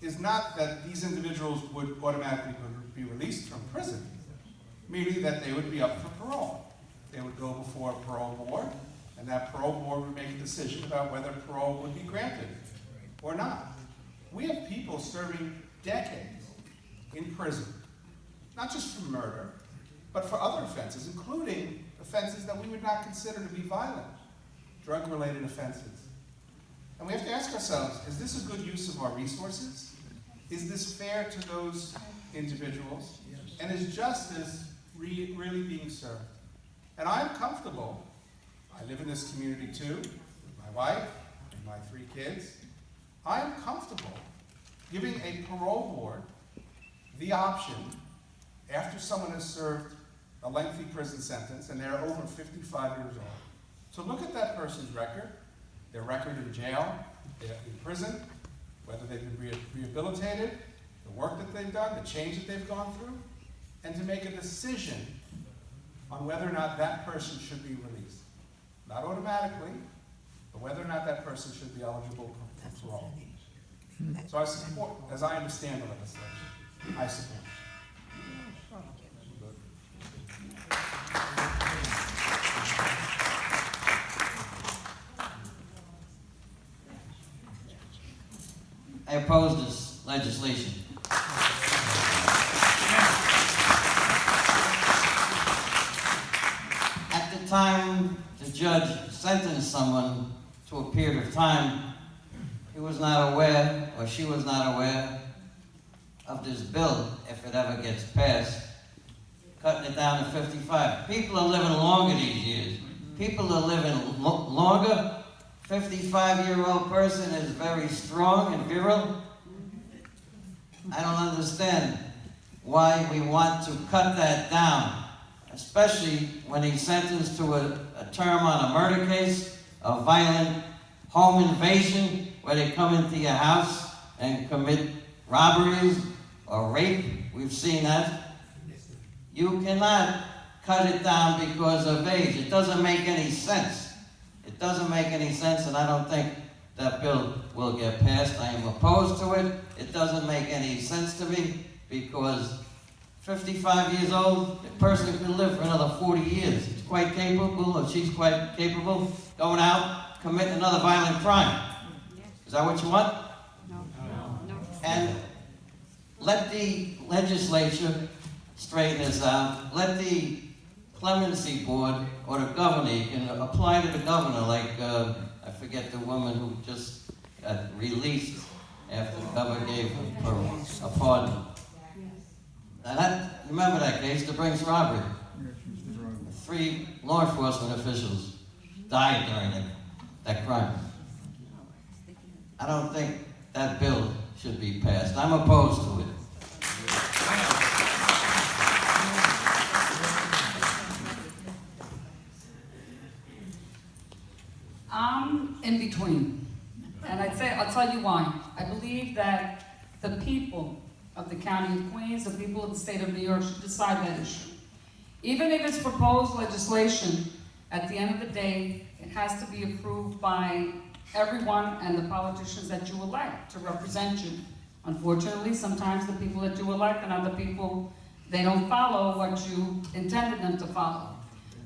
is not that these individuals would automatically be released from prison, merely that they would be up for parole. They would go before a parole board, and that parole board would make a decision about whether parole would be granted or not. We have people serving decades in prison, not just for murder, but for other offenses, including offenses that we would not consider to be violent, drug-related offenses. And we have to ask ourselves, is this a good use of our resources? Is this fair to those individuals? And is justice really being served? And I'm comfortable, I live in this community too, with my wife and my 3 kids. I'm comfortable giving a parole board the option, after someone has served a lengthy prison sentence and they're over 55 years old, to look at that person's record, their record in jail, in prison, whether they've been rehabilitated, the work that they've done, the change that they've gone through, and to make a decision on whether or not that person should be released. Not automatically, but whether or not that person should be eligible for parole. So I support, as I understand the legislation, I support. I oppose this legislation. At the time the judge sentenced someone to a period of time, he was not aware, or she was not aware, of this bill, if it ever gets passed, cutting it down to 55. People are living longer these years. People are living longer. 55-year-old person is very strong and virile. I don't understand why we want to cut that down, especially when he's sentenced to a term on a murder case, a violent home invasion, where they come into your house and commit robberies or rape. We've seen that. You cannot cut it down because of age. It doesn't make any sense. It doesn't make any sense, and I don't think that bill will get passed. I am opposed to it. It doesn't make any sense to me, because 55 years old, a person can live for another 40 years. He's quite capable, or she's quite capable, going out, committing another violent crime. Is that what you want? No. And let the legislature straighten this out. Let the clemency board or the governor, you can apply to the governor, like, I forget the woman who just got released after the governor gave her a pardon. Remember that case, the Brinks robbery? 3 law enforcement officials died during that crime. I don't think that bill should be passed. I'm opposed to it. I'm in between. And I'll tell you why. I believe that the people of the County of Queens, the people of the state of New York should decide that issue. Even if it's proposed legislation, at the end of the day, it has to be approved by everyone and the politicians that you elect to represent you. Unfortunately, sometimes the people that you elect and other people, they don't follow what you intended them to follow.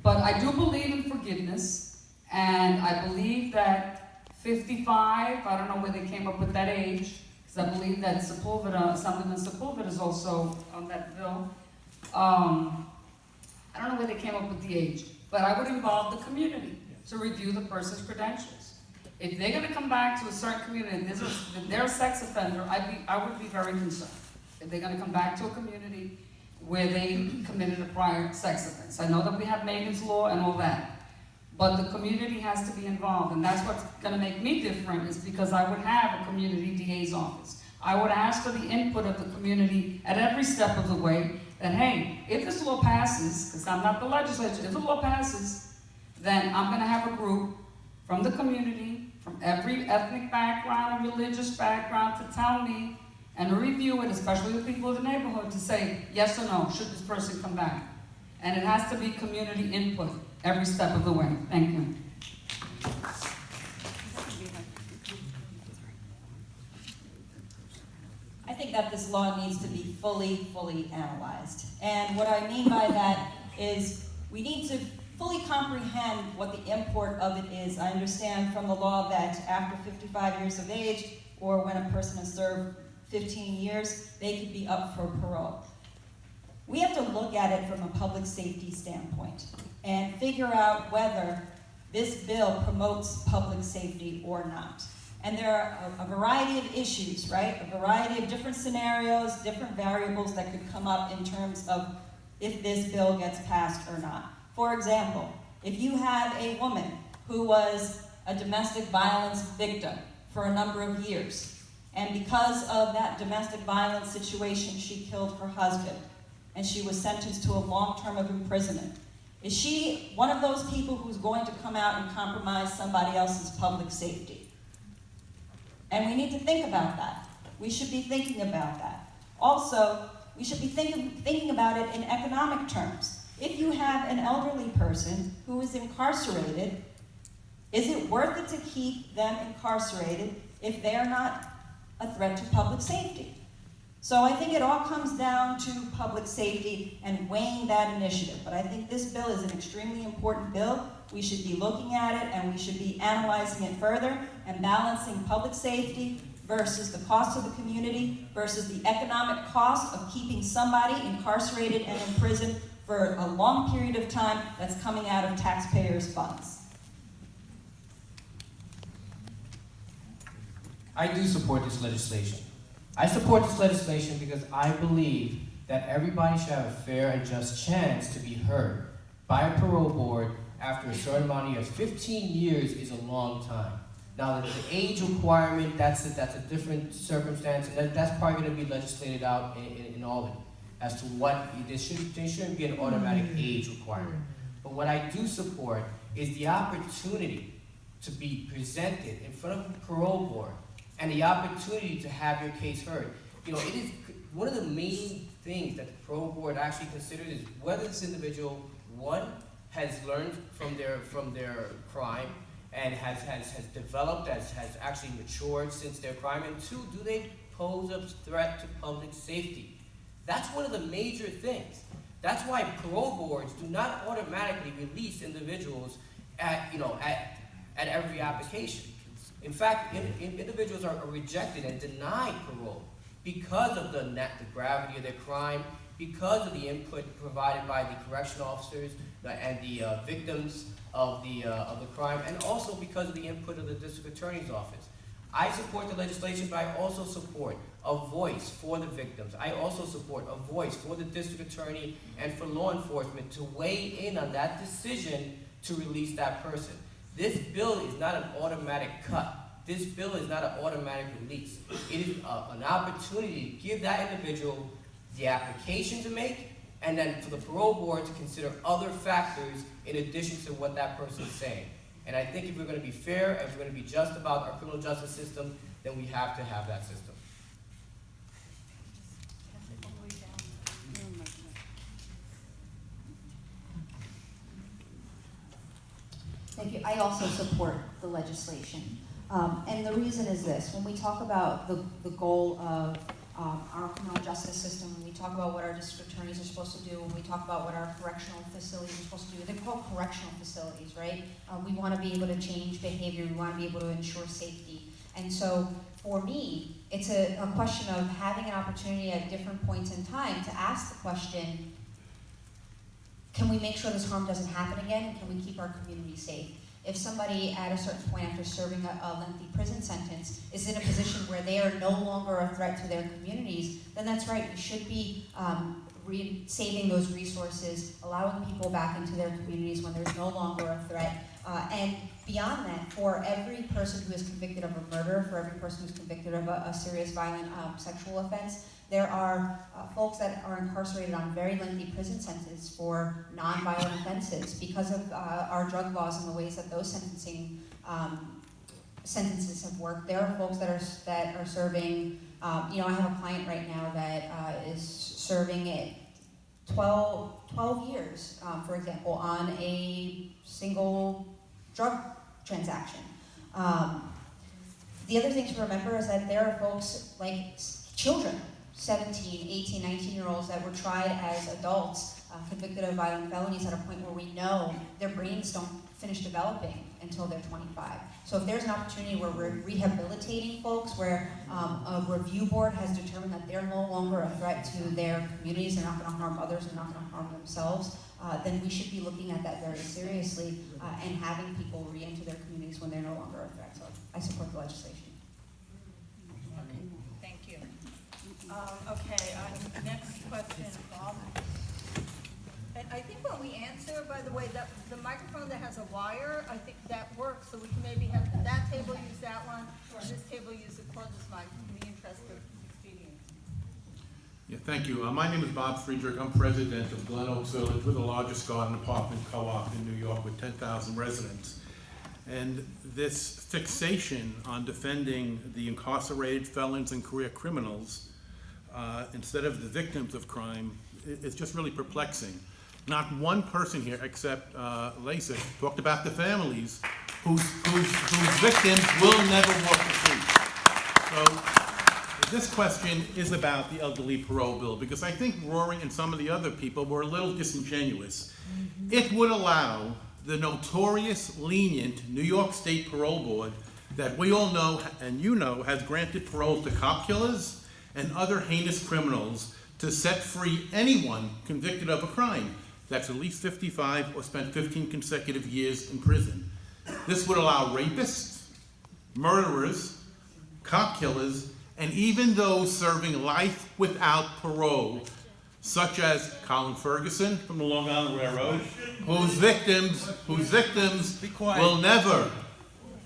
But I do believe in forgiveness, and I believe that 55, I don't know where they came up with that age, because I believe that Sepulveda, something in Sepulveda is also on that bill. I don't know where they came up with the age, but I would involve the community to review the person's credentials. If they're going to come back to a certain community and they're a sex offender, I would be very concerned. If they're going to come back to a community where they committed a prior sex offense. I know that we have Megan's Law and all that, but the community has to be involved, and that's what's going to make me different, is because I would have a community DA's office. I would ask for the input of the community at every step of the way, that hey, if this law passes, because I'm not the legislature, if the law passes, then I'm going to have a group from the community, from every ethnic background and religious background, to tell me and review it, especially the people of the neighborhood, to say yes or no, should this person come back. And it has to be community input every step of the way. Thank you. I think that this law needs to be fully analyzed. And what I mean by that is we need to fully comprehend what the import of it is. I understand from the law that after 55 years of age, or when a person has served 15 years, they could be up for parole. We have to look at it from a public safety standpoint and figure out whether this bill promotes public safety or not. And there are a variety of issues, right? A variety of different scenarios, different variables that could come up in terms of if this bill gets passed or not. For example, if you have a woman who was a domestic violence victim for a number of years, and because of that domestic violence situation, she killed her husband, and she was sentenced to a long term of imprisonment. Is she one of those people who's going to come out and compromise somebody else's public safety? And we need to think about that. We should be thinking about that. Also, we should be thinking about it in economic terms. If you have an elderly person who is incarcerated, is it worth it to keep them incarcerated if they're not a threat to public safety? So I think it all comes down to public safety and weighing that initiative. But I think this bill is an extremely important bill. We should be looking at it, and we should be analyzing it further and balancing public safety versus the cost of the community versus the economic cost of keeping somebody incarcerated and in prison for a long period of time that's coming out of taxpayers' funds. I do support this legislation. I support this legislation because I believe that everybody should have a fair and just chance to be heard by a parole board after a certain amount of years. 15 years is a long time. Now, the age requirement, that's a different circumstance, and that's probably going to be legislated out in all of it as to what, there shouldn't be an automatic age requirement. But what I do support is the opportunity to be presented in front of a parole board and the opportunity to have your case heard. You know, it is one of the main things that the parole board actually considers is whether this individual, one, has learned from their crime and has developed, has actually matured since their crime, and two, do they pose a threat to public safety? That's one of the major things. That's why parole boards do not automatically release individuals at every application. In fact, individuals are rejected and denied parole because of the gravity of their crime, because of the input provided by the correctional officers and the victims of the crime, and also because of the input of the district attorney's office. I support the legislation, but I also support a voice for the victims. I also support a voice for the district attorney and for law enforcement to weigh in on that decision to release that person. This bill is not an automatic cut. This bill is not an automatic release. It is an opportunity to give that individual the application to make, and then for the parole board to consider other factors in addition to what that person is saying. And I think if we're going to be fair, and if we're going to be just about our criminal justice system, then we have to have that system. Thank you. I also support the legislation. And the reason is this: when we talk about the goal of our criminal justice system, when we talk about what our district attorneys are supposed to do, when we talk about what our correctional facilities are supposed to do, they're called correctional facilities, right? We want to be able to change behavior, we want to be able to ensure safety. And so for me, it's a question of having an opportunity at different points in time to ask the question, can we make sure this harm doesn't happen again? Can we keep our community safe? If somebody at a certain point after serving a lengthy prison sentence is in a position where they are no longer a threat to their communities, then that's right, we should be saving those resources, allowing people back into their communities when there's no longer a threat. And beyond that, for every person who is convicted of a murder, for every person who's convicted of a serious violent sexual offense, there are folks that are incarcerated on very lengthy prison sentences for non-violent offenses because of our drug laws and the ways that those sentences have worked. There are folks that are serving, I have a client right now that is serving 12 years, for example, on a single drug transaction. The other thing to remember is that there are folks like children, 17, 18, 19-year-olds that were tried as adults, convicted of violent felonies at a point where we know their brains don't finish developing until they're 25. So if there's an opportunity where we're rehabilitating folks, where a review board has determined that they're no longer a threat to their communities, they're not going to harm others, they're not going to harm themselves, then we should be looking at that very seriously and having people re-enter their communities when they're no longer a threat. So I support the legislation. Okay, thank you. Next question, Bob. And I think when we answer, by the way, the microphone that has a wire, I think that works, so we can maybe have that table use that one, or this table use the cordless mic in the interest of expedience. Yeah, thank you. My name is Bob Friedrich. I'm president of Glen Oaks Village. We're the largest garden apartment co-op in New York with 10,000 residents. And this fixation on defending the incarcerated felons and career criminals instead of the victims of crime is just really perplexing. Not one person here except Lasak talked about the families whose victims will never walk the street. So this question is about the elderly parole bill, because I think Rory and some of the other people were a little disingenuous. It would allow the notorious lenient New York State Parole Board that we all know and you know has granted parole to cop killers and other heinous criminals to set free anyone convicted of a crime that's at least 55 or spent 15 consecutive years in prison. This would allow rapists, murderers, cop killers, and even those serving life without parole, such as Colin Ferguson from the Long Island Railroad, whose victims will never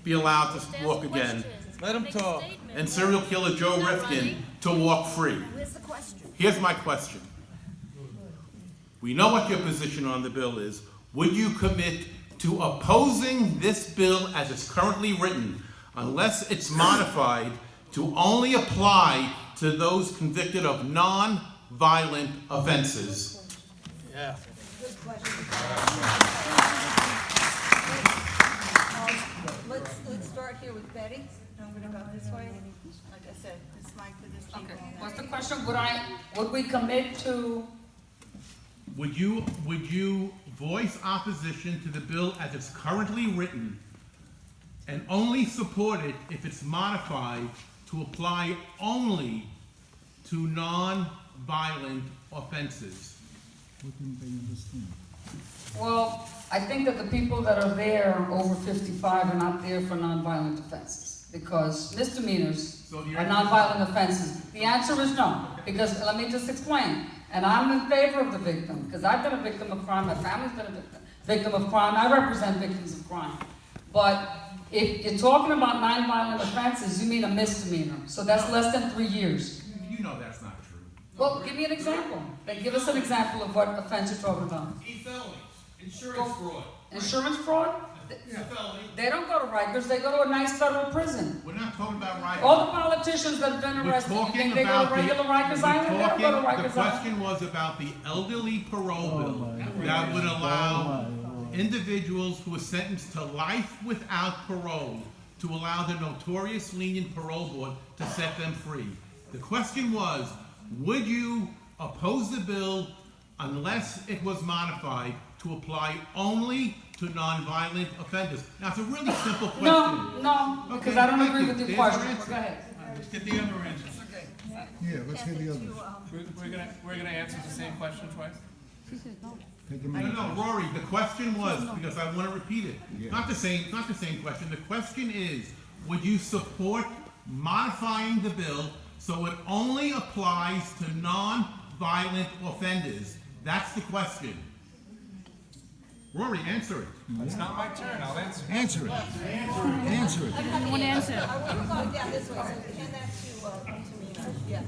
be allowed to walk again. Let him talk. And serial killer Joe Rifkin to walk free. Here's my question. We know what your position on the bill is. Would you commit to opposing this bill as it's currently written, unless it's modified to only apply to those convicted of non-violent offenses? Yeah. Good question. Let's start here with Betty. I'm going to go this way. Like I said, this mic to this table. Okay, what's the question? Would we commit to? Would you voice opposition to the bill as it's currently written, and only support it if it's modified to apply only to non-violent offenses. Well, I think that the people that are there over 55 are not there for nonviolent offenses, because misdemeanors So the are nonviolent offenses. The answer is no, because let me just explain. And I'm in favor of the victim, because I've been a victim of crime, my family's been a victim of crime, I represent victims of crime. But if you're talking about nonviolent offenses, you mean a misdemeanor, so that's less than 3 years. You know that's not true. Well, give me an example. Then give us an example of what offense you're talking about. E-felony, insurance fraud. Insurance fraud? It's a felony. They don't go to Rikers, they go to a nice federal prison. We're not talking about Rikers. All the politicians that have been We're arrested, you talking think they go about to regular Rikers Island? They don't go to the Rikers Island. question was about the elderly parole bill that would allow individuals who are sentenced to life without parole to allow the notorious lenient parole board to set them free. The question was, would you oppose the bill unless it was modified to apply only to nonviolent offenders? Now, it's a really simple question. No, because Okay, I don't thank agree you. with your There's question. your answer. Go ahead. Let's get the other answer. Yeah, let's hear the others. We're gonna answer the same question twice? Take a No, minute. no, Rory, the question was, because I want to repeat it, not the same question. The question is, would you support modifying the bill so it only applies to non-violent offenders? That's the question. Rory, answer it. It's not my turn, I'll answer. Answer it. Answer it. We were going down this way, so hand that to Mina. Yeah.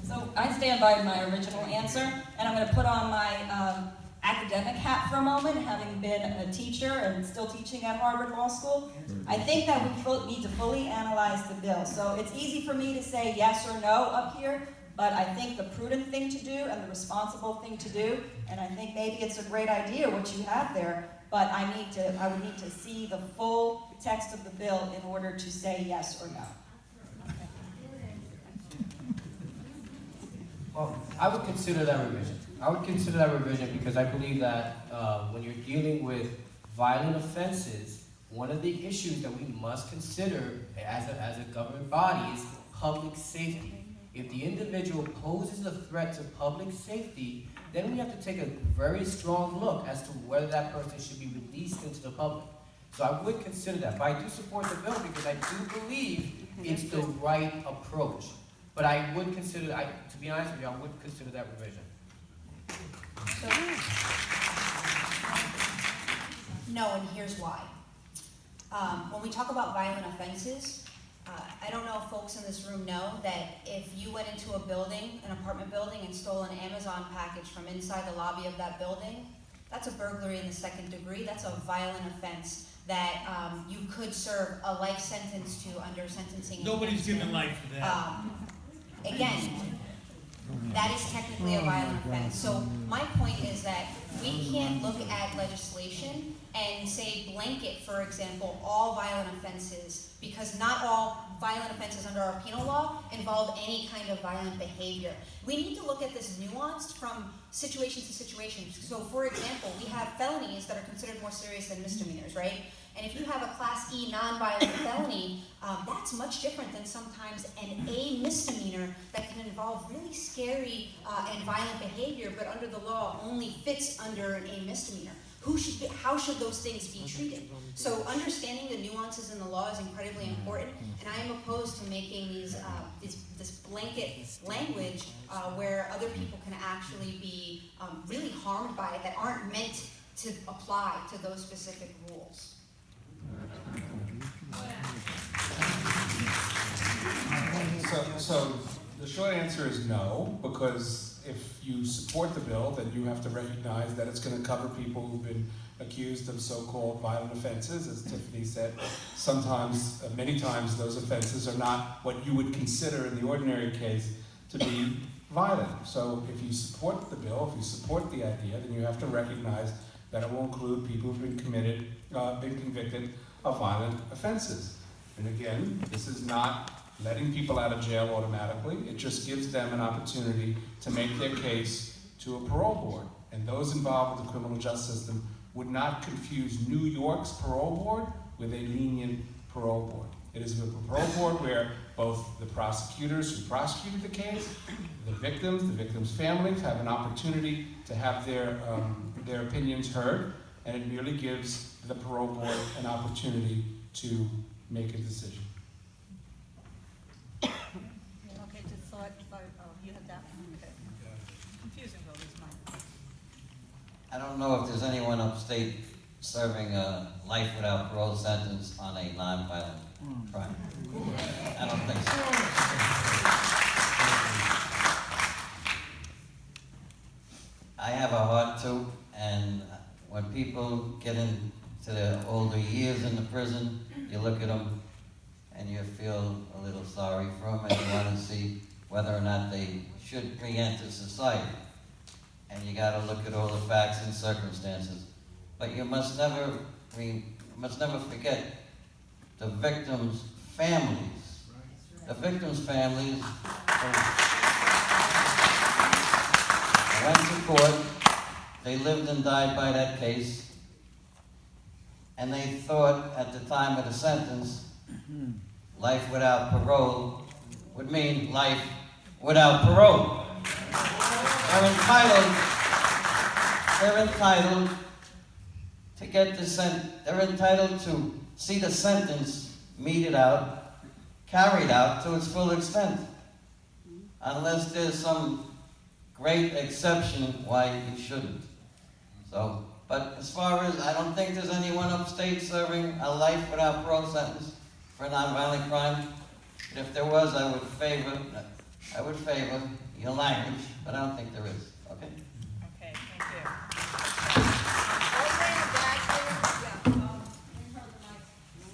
So I stand by my original answer, and I'm going to put on my academic hat for a moment, having been a teacher and still teaching at Harvard Law School. I think that we need to fully analyze the bill. So it's easy for me to say yes or no up here, but I think the prudent thing to do and the responsible thing to do, and I think maybe it's a great idea what you have there, but I would need to see the full text of the bill in order to say yes or no. Well, I would consider that revision. I would consider that revision because I believe that when you're dealing with violent offenses, one of the issues that we must consider as a government body is public safety. If the individual poses a threat to public safety, then we have to take a very strong look as to whether that person should be released into the public. So I would consider that, but I do support the bill because I do believe it's the right approach. But I would consider, to be honest with you, I would consider that revision. No, and here's why. When we talk about violent offenses, I don't know if folks in this room know that if you went into a building, an apartment building, and stole an Amazon package from inside the lobby of that building, that's a burglary in the second degree. That's a violent offense that you could serve a life sentence to under sentencing. Nobody's given life for that. Again, that is technically a violent offense. So my point is that we can't look at legislation and say blanket, for example, all violent offenses, because not all violent offenses under our penal law involve any kind of violent behavior. We need to look at this nuanced from situation to situation. So for example, we have felonies that are considered more serious than misdemeanors, right? And if you have a Class E nonviolent felony, that's much different than sometimes an A misdemeanor that can involve really scary and violent behavior, but under the law only fits under an A misdemeanor. How should those things be treated? So understanding the nuances in the law is incredibly important, and I am opposed to making this blanket language where other people can actually be really harmed by it that aren't meant to apply to those specific rules. So the short answer is no, because if you support the bill, then you have to recognize that it's going to cover people who've been accused of so-called violent offenses. As Tiffany said, sometimes, many times, those offenses are not what you would consider in the ordinary case to be violent. So if you support the bill, if you support the idea, then you have to recognize that it will include people who've been convicted of violent offenses. And again, this is not letting people out of jail automatically. It just gives them an opportunity to make their case to a parole board. And those involved with the criminal justice system would not confuse New York's parole board with a lenient parole board. It is a parole board where both the prosecutors who prosecuted the case, the victims' families have an opportunity to have their opinions heard, and it merely gives the parole board an opportunity to make a decision. Okay, just thought, you had that one, okay. Confusing though, this mic. I don't know if there's anyone upstate serving a life without parole sentence on a nonviolent crime. I don't think so. I have a heart too, and when people get into their older years in the prison, you look at them and you feel a little sorry for them, and you want to see whether or not they should re-enter society. And you got to look at all the facts and circumstances. But you must never forget the victims' families. The victims' families went to court, they lived and died by that case, and they thought at the time of the sentence, life without parole would mean life without parole. They're entitled to get they're entitled to see the sentence meted out, carried out to its full extent. Unless there's some great exception why you shouldn't. So, but as far as, I don't think there's anyone upstate serving a life without parole sentence for a nonviolent crime. But if there was, I would favor your language, but I don't think there is. Okay? Okay, thank you.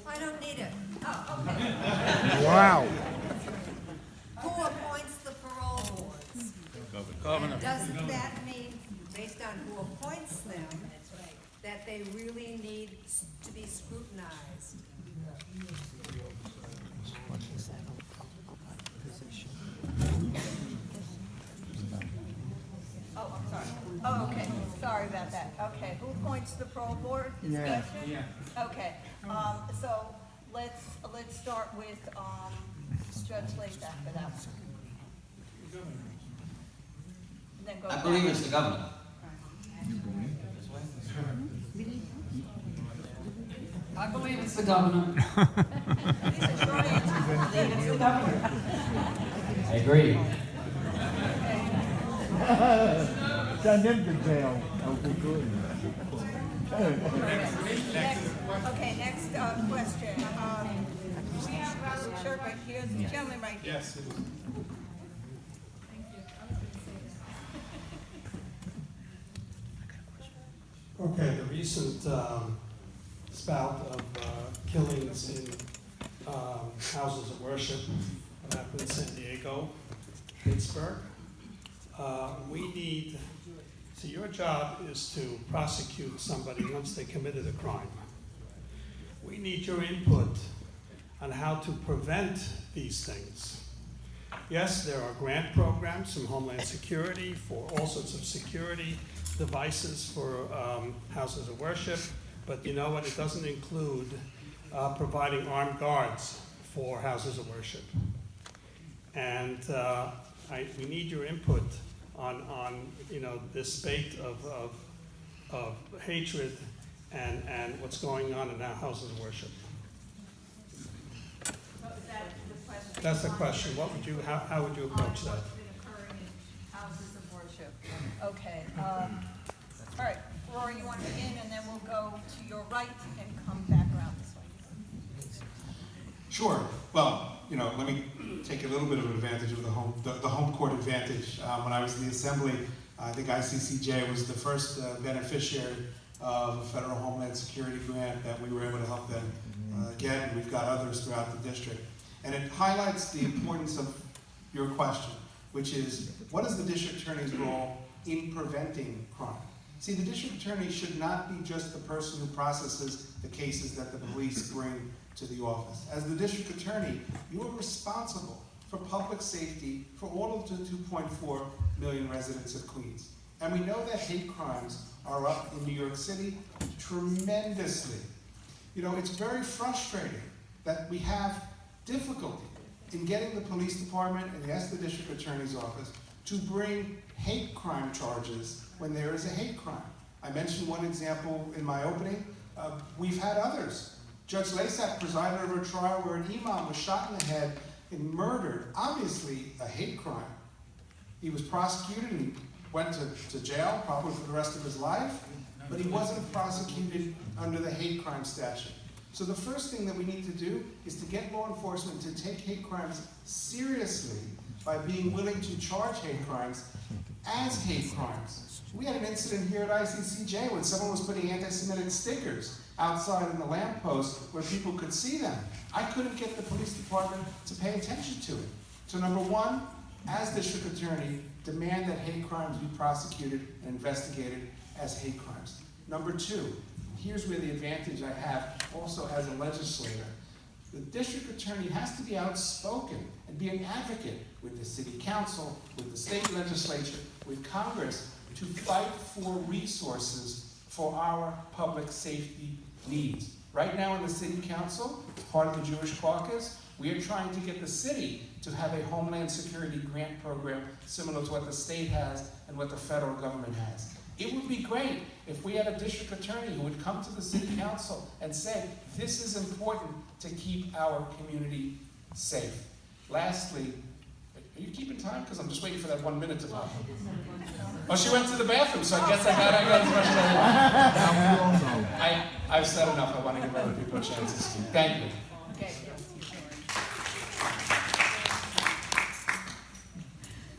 I don't need it. Oh, okay. Wow. Who appoints the parole boards? Governor. Doesn't that mean, based on who appoints them, that they really need to be scrutinized? Oh, I'm sorry. Oh, okay, sorry about that. Okay, who appoints the parole board? Discussion? Yeah. Okay, so let's start with, Judge Lasak for that one. And then go I back. believe it's the governor. I believe it's the governor. These are short answers. I believe it's the governor. I agree. Send them to jail. Okay, next question. We have Robert Sherk, but here's the gentleman right here. Yes, it is. Okay, the recent spout of killings in houses of worship that happened in San Diego, Pittsburgh. We need, so your job is to prosecute somebody once they committed a crime. We need your input on how to prevent these things. Yes, there are grant programs from Homeland Security for all sorts of security devices for houses of worship, but you know what? It doesn't include providing armed guards for houses of worship. And we need your input on this spate of hatred and what's going on in our houses of worship. So is that the question? That's the question. How would you approach that? What's been occurring in houses of worship? Okay. All right, Rory, you want to begin, and then we'll go to your right and come back around this way. Sure. Well, let me take a little bit of advantage of the home court advantage. When I was in the assembly, I think ICCJ was the first beneficiary of a federal Homeland Security grant that we were able to help them get, and we've got others throughout the district. And it highlights the importance of your question, which is, what is the district attorney's role in preventing crime? See, the district attorney should not be just the person who processes the cases that the police bring to the office. As the district attorney, you are responsible for public safety for all of the 2.4 million residents of Queens. And we know that hate crimes are up in New York City tremendously. You know, it's very frustrating that we have difficulty in getting the police department and yes, the district attorney's office to bring hate crime charges when there is a hate crime. I mentioned one example in my opening. We've had others. Judge Lasak presided over a trial where an imam was shot in the head and murdered, obviously a hate crime. He was prosecuted and he went to jail, probably for the rest of his life, but he wasn't prosecuted under the hate crime statute. So the first thing that we need to do is to get law enforcement to take hate crimes seriously by being willing to charge hate crimes as hate crimes. We had an incident here at ICCJ when someone was putting anti-Semitic stickers outside in the lamppost where people could see them. I couldn't get the police department to pay attention to it. So number one, as district attorney, demand that hate crimes be prosecuted and investigated as hate crimes. Number two, here's where the advantage I have also as a legislator. The district attorney has to be outspoken and be an advocate with the city council, with the state legislature, with Congress to fight for resources for our public safety needs. Right now in the city council, as part of the Jewish caucus, we are trying to get the city to have a Homeland Security grant program similar to what the state has and what the federal government has. It would be great if we had a district attorney who would come to the city council and say, this is important to keep our community safe. Lastly, are you keeping time? Because I'm just waiting for that 1 minute to pop. Oh, she went to the bathroom, so I guess I got as much as I want. I've said enough. I want to give other people a chance to speak. Thank you.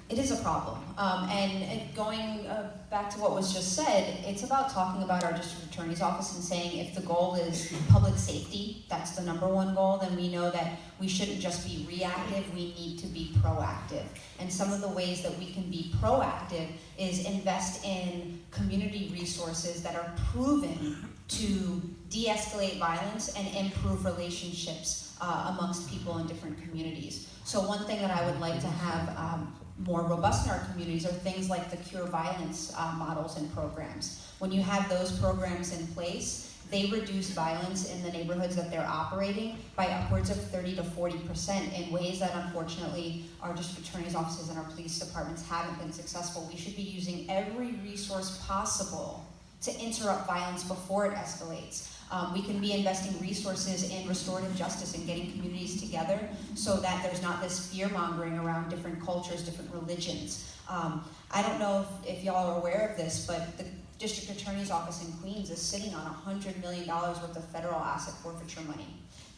It is a problem. And going back to what was just said, it's about talking about our district attorney's office and saying if the goal is public safety, that's the number one goal, then we know that we shouldn't just be reactive, we need to be proactive. And some of the ways that we can be proactive is invest in community resources that are proven to de-escalate violence and improve relationships amongst people in different communities. So one thing that I would like to have more robust in our communities are things like the cure violence models and programs. When you have those programs in place, they reduce violence in the neighborhoods that they're operating by upwards of 30 to 40% in ways that unfortunately our district attorney's offices and our police departments haven't been successful. We should be using every resource possible to interrupt violence before it escalates. We can be investing resources in restorative justice and getting communities together so that there's not this fear-mongering around different cultures, different religions. I don't know if y'all are aware of this, but the district attorney's office in Queens is sitting on $100 million worth of federal asset forfeiture money.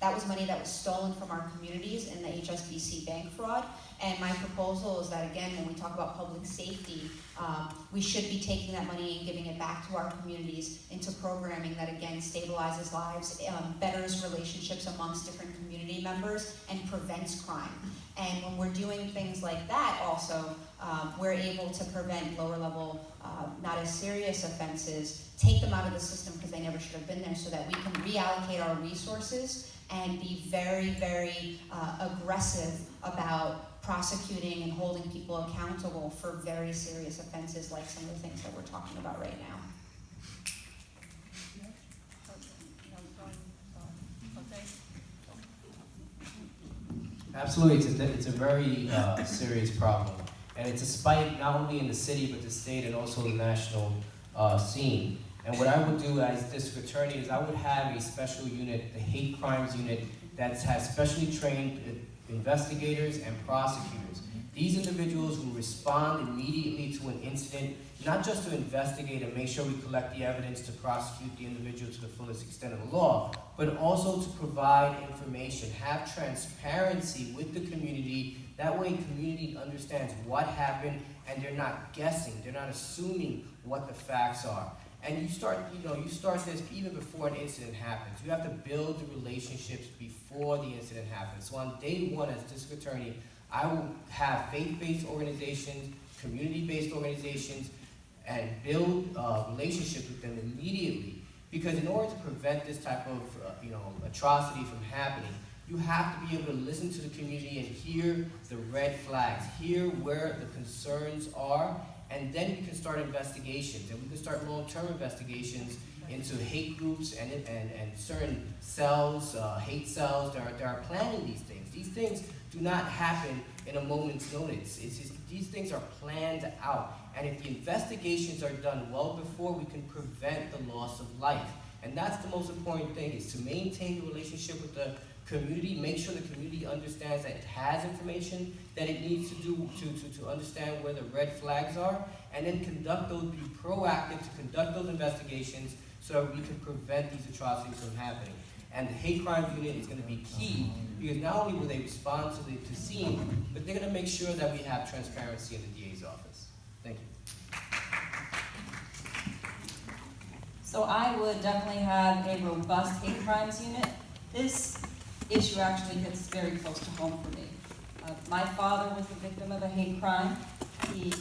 That was money that was stolen from our communities in the HSBC bank fraud. And my proposal is that, again, when we talk about public safety, we should be taking that money and giving it back to our communities into programming that, again, stabilizes lives, betters relationships amongst different community members, and prevents crime. And when we're doing things like that also, we're able to prevent lower level, not as serious offenses, take them out of the system because they never should have been there, so that we can reallocate our resources and be very, very aggressive about prosecuting and holding people accountable for very serious offenses like some of the things that we're talking about right now. Absolutely, it's a very serious problem. And it's a spike not only in the city, but the state and also the national scene. And what I would do as district attorney is I would have a special unit, the hate crimes unit, that has specially trained investigators and prosecutors. These individuals will respond immediately to an incident, not just to investigate and make sure we collect the evidence to prosecute the individual to the fullest extent of the law, but also to provide information, have transparency with the community. That way community understands what happened and they're not guessing, they're not assuming what the facts are. And you start this even before an incident happens. You have to build the relationships before the incident happens. So on day one as district attorney, I will have faith-based organizations, community-based organizations, and build relationships with them immediately. Because in order to prevent this type of atrocity from happening, you have to be able to listen to the community and hear the red flags, hear where the concerns are, and then we can start investigations, and we can start long-term investigations into hate groups and certain cells, hate cells that are planning these things. These things do not happen in a moment's notice. These things are planned out. And if the investigations are done well before, we can prevent the loss of life. And that's the most important thing, is to maintain the relationship with the community, make sure the community understands that it has information that it needs to do to understand where the red flags are, and then be proactive to conduct those investigations so that we can prevent these atrocities from happening. And the hate crime unit is going to be key, because not only will they respond to the scene, but they're going to make sure that we have transparency in the DA's office. Thank you. So I would definitely have a robust hate crimes unit. This issue actually hits very close to home for me. My father was the victim of a hate crime. He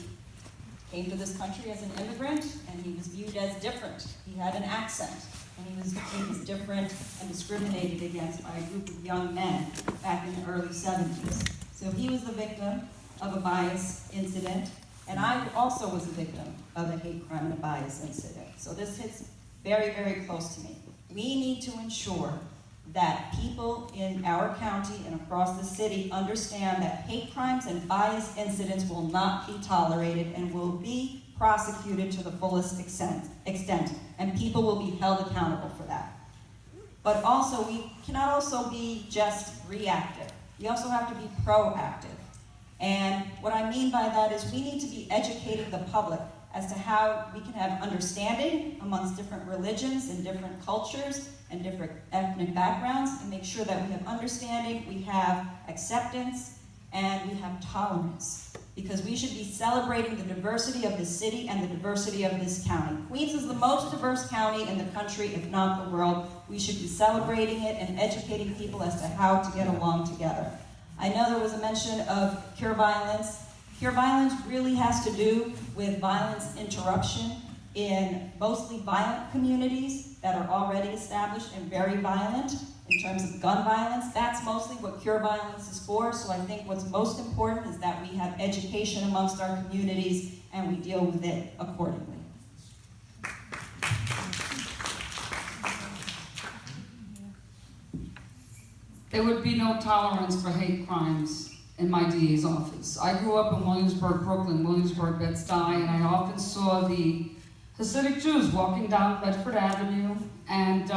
came to this country as an immigrant, and he was viewed as different. He had an accent, and he was different and discriminated against by a group of young men back in the early 70s. So he was the victim of a bias incident, and I also was a victim of a hate crime and a bias incident. So this hits very, very close to me. We need to ensure that people in our county and across the city understand that hate crimes and bias incidents will not be tolerated and will be prosecuted to the fullest extent, and people will be held accountable for that. But also, we cannot also be just reactive. We also have to be proactive. And what I mean by that is we need to be educating the public as to how we can have understanding amongst different religions and different cultures and different ethnic backgrounds, and make sure that we have understanding, we have acceptance, and we have tolerance. Because we should be celebrating the diversity of this city and the diversity of this county. Queens is the most diverse county in the country, if not the world. We should be celebrating it and educating people as to how to get along together. I know there was a mention of cure violence. Cure violence really has to do with violence interruption in mostly violent communities that are already established and very violent in terms of gun violence. That's mostly what cure violence is for. So I think what's most important is that we have education amongst our communities and we deal with it accordingly. There would be no tolerance for hate crimes in my DA's office. I grew up in Williamsburg, Brooklyn, Williamsburg, Bed-Stuy, and I often saw the Hasidic Jews walking down Bedford Avenue and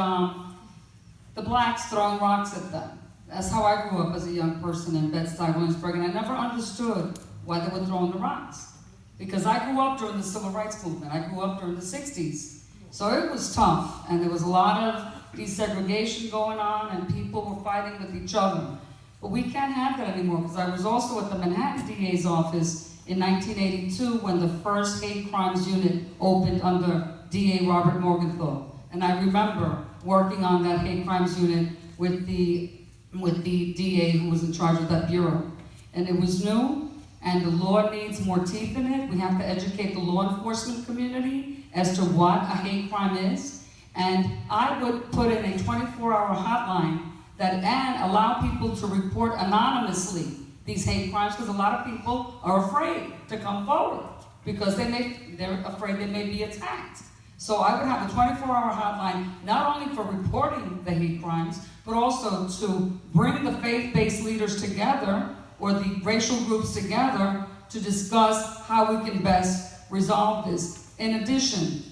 the blacks throwing rocks at them. That's how I grew up as a young person in Bed-Stuy, Williamsburg, and I never understood why they were throwing the rocks. Because I grew up during the Civil Rights Movement. I grew up during the 60s. So it was tough, and there was a lot of desegregation going on, and people were fighting with each other. But we can't have that anymore, because I was also at the Manhattan DA's office in 1982 when the first hate crimes unit opened under DA Robert Morgenthau. And I remember working on that hate crimes unit with the DA who was in charge of that bureau. And it was new, and the law needs more teeth in it. We have to educate the law enforcement community as to what a hate crime is. And I would put in a 24-hour hotline and allow people to report anonymously these hate crimes, because a lot of people are afraid to come forward because they're afraid they may be attacked. So I would have a 24-hour hotline, not only for reporting the hate crimes, but also to bring the faith-based leaders together or the racial groups together to discuss how we can best resolve this. In addition,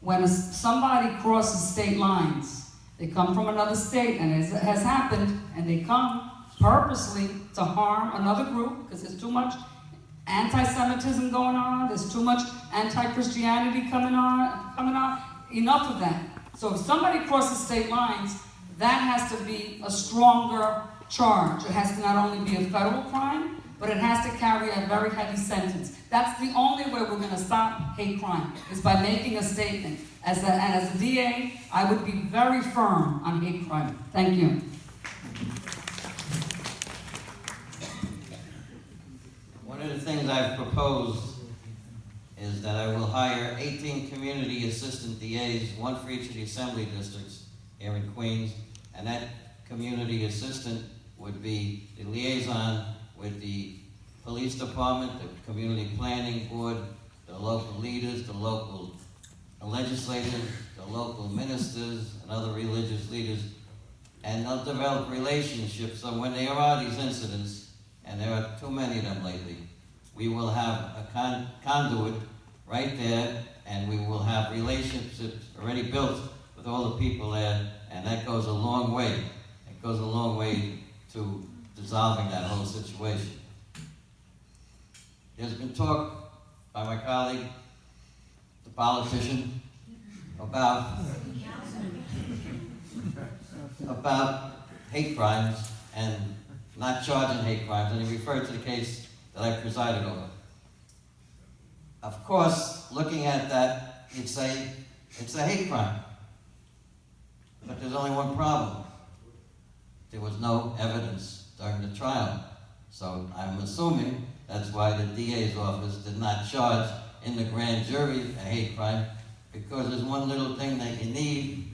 when somebody crosses state lines, they come from another state, and it has happened, and they come purposely to harm another group because there's too much anti-Semitism going on, there's too much anti-Christianity coming on. Enough of that. So if somebody crosses state lines, that has to be a stronger charge. It has to not only be a federal crime, but it has to carry a very heavy sentence. That's the only way we're going to stop hate crime, is by making a statement. As a DA, I would be very firm on hate crime. Thank you. One of the things I've proposed is that I will hire 18 community assistant DAs, one for each of the assembly districts here in Queens, and that community assistant would be the liaison with the police department, the community planning board, the local leaders, the local the legislators, the local ministers, and other religious leaders, and they'll develop relationships. So when there are these incidents, and there are too many of them lately, we will have a conduit right there, and we will have relationships already built with all the people there, and that goes a long way. It goes a long way to dissolving that whole situation. There's been talk by my colleague, the politician, about hate crimes and not charging hate crimes, and he referred to the case that I presided over. Of course, looking at that, you'd say it's a hate crime. But there's only one problem. There was no evidence during the trial. So I'm assuming that's why the DA's office did not charge in the grand jury a hate crime, because there's one little thing that you need.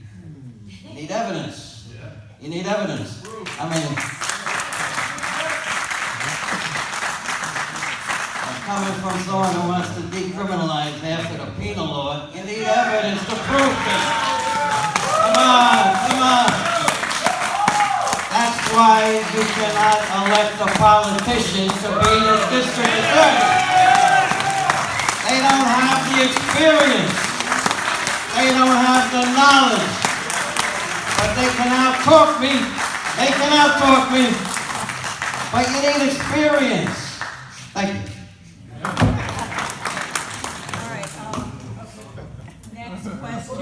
You need evidence. You need evidence. I mean, coming from someone who wants to decriminalize after the penal law, you need evidence to prove this. Come on. That's why you cannot elect a politician to be the district attorney. They don't have the experience. They don't have the knowledge. But they can out-talk me. But you need experience. Thank you. All right, next question.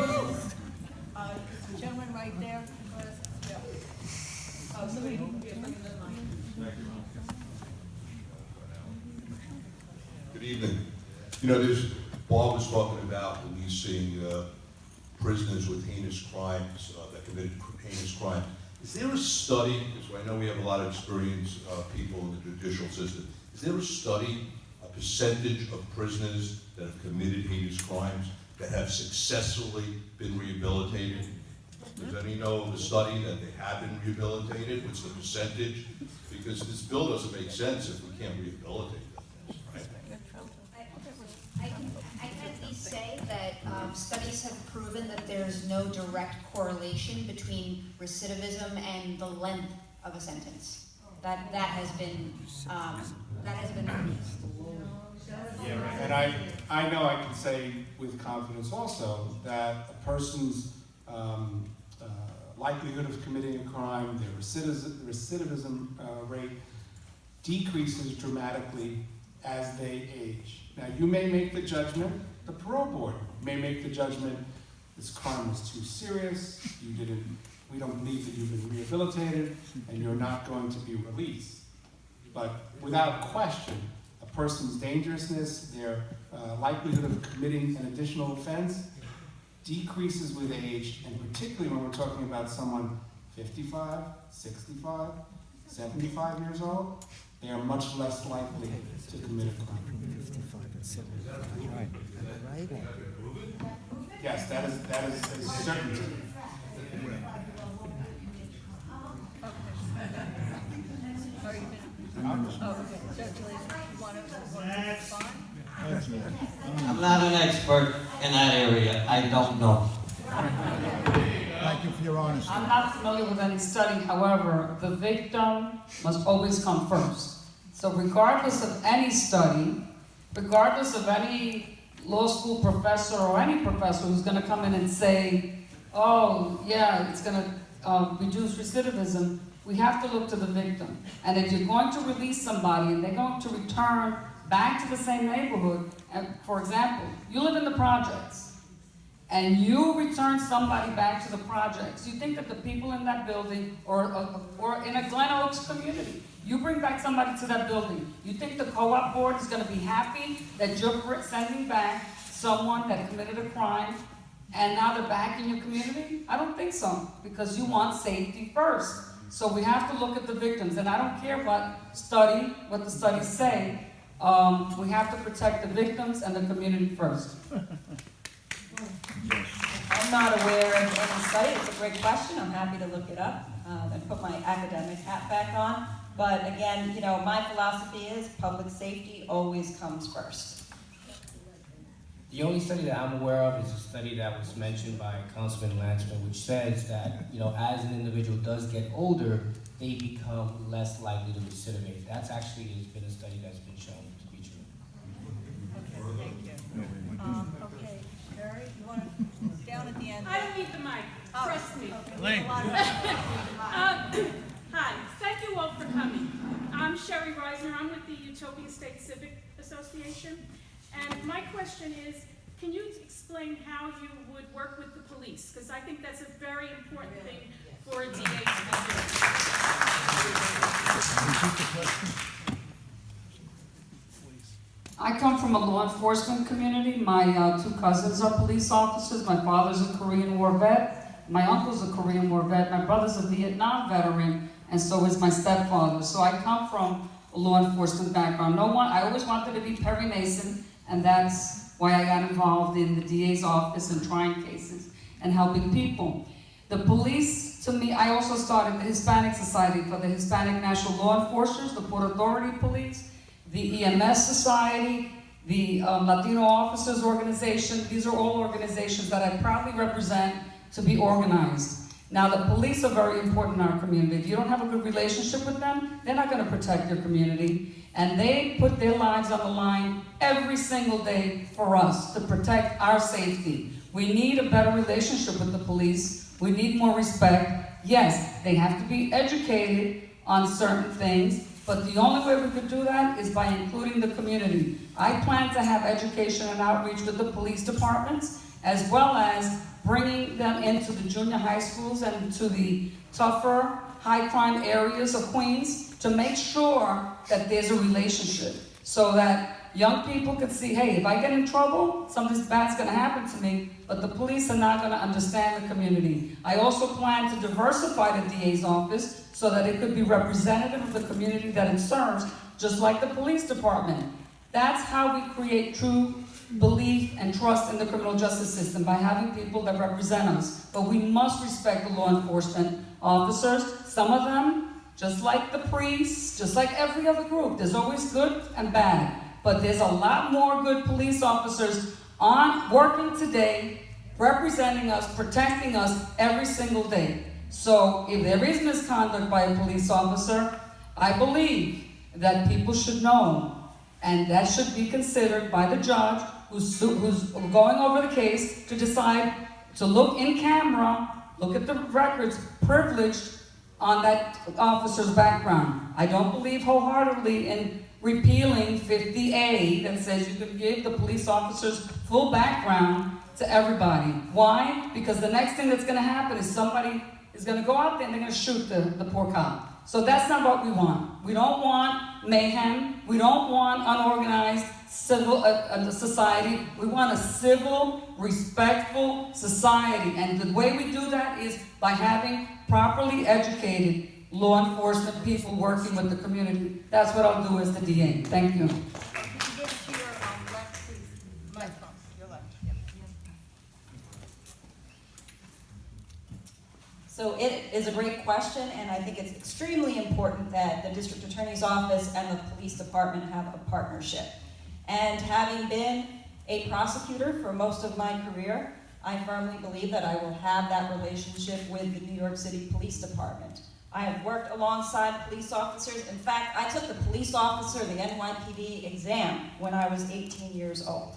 Gentleman right there. Oh, somebody can bring the mic. Good evening. You know, Bob was talking about releasing prisoners with heinous crimes, that committed heinous crimes. Is there a study, because I know we have a lot of experienced people in the judicial system, is there a study, a percentage of prisoners that have committed heinous crimes that have successfully been rehabilitated? Does anyone know of a study that they have been rehabilitated? What's the percentage? Because this bill doesn't make sense if we can't rehabilitate them, right? I can at least say that studies have proven that there's no direct correlation between recidivism and the length of a sentence. That has been Yeah, right. And I know I can say with confidence also that a person's likelihood of committing a crime, their recidivism rate decreases dramaticely as they age. Now, you may make the judgment, the parole board may make the judgment, this crime was too serious, we don't believe that you've been rehabilitated, and you're not going to be released. But without question, a person's dangerousness, their likelihood of committing an additional offense decreases with age, and particularly when we're talking about someone 55, 65, 75 years old, they are much less likely to commit a crime. Yes, that is a certainty. I'm not an expert in that area. I don't know. Thank you for your honesty. I'm not familiar with any study, however, the victim must always come first. So regardless of any study, regardless of any law school professor or any professor who's going to come in and say, oh, yeah, it's going to reduce recidivism, we have to look to the victim. And if you're going to release somebody and they're going to return back to the same neighborhood, and for example, you live in the projects, and you return somebody back to the projects, you think that the people in that building, or in a Glen Oaks community, you bring back somebody to that building, you think the co-op board is going to be happy that you're sending back someone that committed a crime and now they're back in your community? I don't think so, because you want safety first. So we have to look at the victims, and I don't care what the studies say, we have to protect the victims and the community first. I'm not aware of any study. It's a great question. I'm happy to look it up and put my academic hat back on. But again, you know, my philosophy is public safety always comes first. The only study that I'm aware of is a study that was mentioned by Councilman Lancman, which says that, as an individual does get older, they become less likely to recidivate. That's actually has been a study that's been shown to be true. Okay, thank you. Okay, Barry, you want to, down at the end? I don't need the mic, trust me. Elaine. Hi, thank you all for coming. I'm Sherry Reisner, I'm with the Utopia State Civic Association. And my question is, can you explain how you would work with the police? Because I think that's a very important thing for a DA to be doing. Repeat the question. I come from a law enforcement community. My 2 cousins are police officers. My father's a Korean War vet. My uncle's a Korean War vet. My brother's a Vietnam veteran, and so is my stepfather. So I come from a law enforcement background. I always wanted to be Perry Mason, and that's why I got involved in the DA's office and trying cases and helping people. The police, to me, I also started the Hispanic Society for the Hispanic National Law Enforcers, the Port Authority Police, the EMS Society, the Latino Officers Organization. These are all organizations that I proudly represent to be organized. Now, the police are very important in our community. If you don't have a good relationship with them, they're not going to protect your community. And they put their lives on the line every single day for us to protect our safety. We need a better relationship with the police. We need more respect. Yes, they have to be educated on certain things, but the only way we could do that is by including the community. I plan to have education and outreach with the police departments, as well as bringing them into the junior high schools and to the tougher, high crime areas of Queens to make sure that there's a relationship so that young people can see, hey, if I get in trouble, something bad's going to happen to me, but the police are not going to understand the community. I also plan to diversify the DA's office so that it could be representative of the community that it serves, just like the police department. That's how we create true belief and trust in the criminal justice system, by having people that represent us. But we must respect the law enforcement officers. Some of them, just like the priests, just like every other group, there's always good and bad. But there's a lot more good police officers working today, representing us, protecting us every single day. So if there is misconduct by a police officer, I believe that people should know, and that should be considered by the judge who's going over the case to decide to look in camera, look at the records, privileged on that officer's background. I don't believe wholeheartedly in repealing 50A that says you can give the police officers full background to everybody. Why? Because the next thing that's going to happen is somebody is going to go out there and they're going to shoot the poor cop. So that's not what we want. We don't want mayhem. We don't want unorganized civil society. We want a civil, respectful society. And the way we do that is by having properly educated law enforcement people working with the community. That's what I'll do as the DA. Thank you. Could you give it to your left, please? Microphone, your left. Yeah. So it is a great question, and I think it's extremely important that the district attorney's office and the police department have a partnership. And having been a prosecutor for most of my career, I firmly believe that I will have that relationship with the New York City Police Department. I have worked alongside police officers. In fact, I took the police officer, the NYPD exam when I was 18 years old.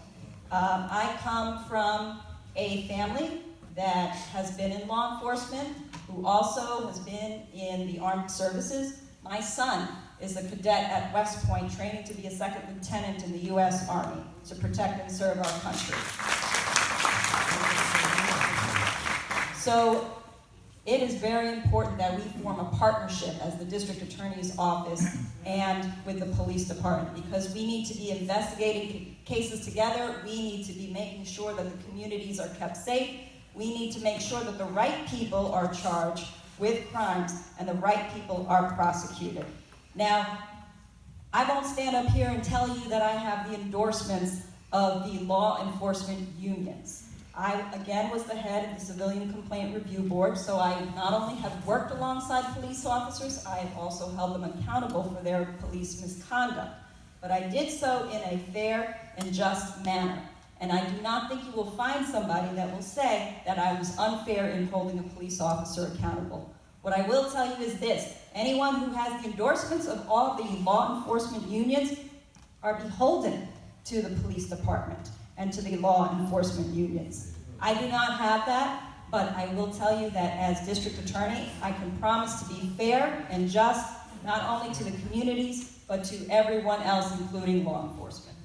I come from a family that has been in law enforcement, who also has been in the armed services. My son is a cadet at West Point, training to be a second lieutenant in the U.S. Army to protect and serve our country. So it is very important that we form a partnership as the district attorney's office and with the police department, because we need to be investigating cases together. We need to be making sure that the communities are kept safe. We need to make sure that the right people are charged with crimes and the right people are prosecuted. Now, I won't stand up here and tell you that I have the endorsements of the law enforcement unions. I, again, was the head of the Civilian Complaint Review Board, so I not only have worked alongside police officers, I have also held them accountable for their police misconduct. But I did so in a fair and just manner. And I do not think you will find somebody that will say that I was unfair in holding a police officer accountable. What I will tell you is this: anyone who has the endorsements of all the law enforcement unions are beholden to the police department and to the law enforcement unions. I do not have that, but I will tell you that as district attorney, I can promise to be fair and just, not only to the communities, but to everyone else, including law enforcement.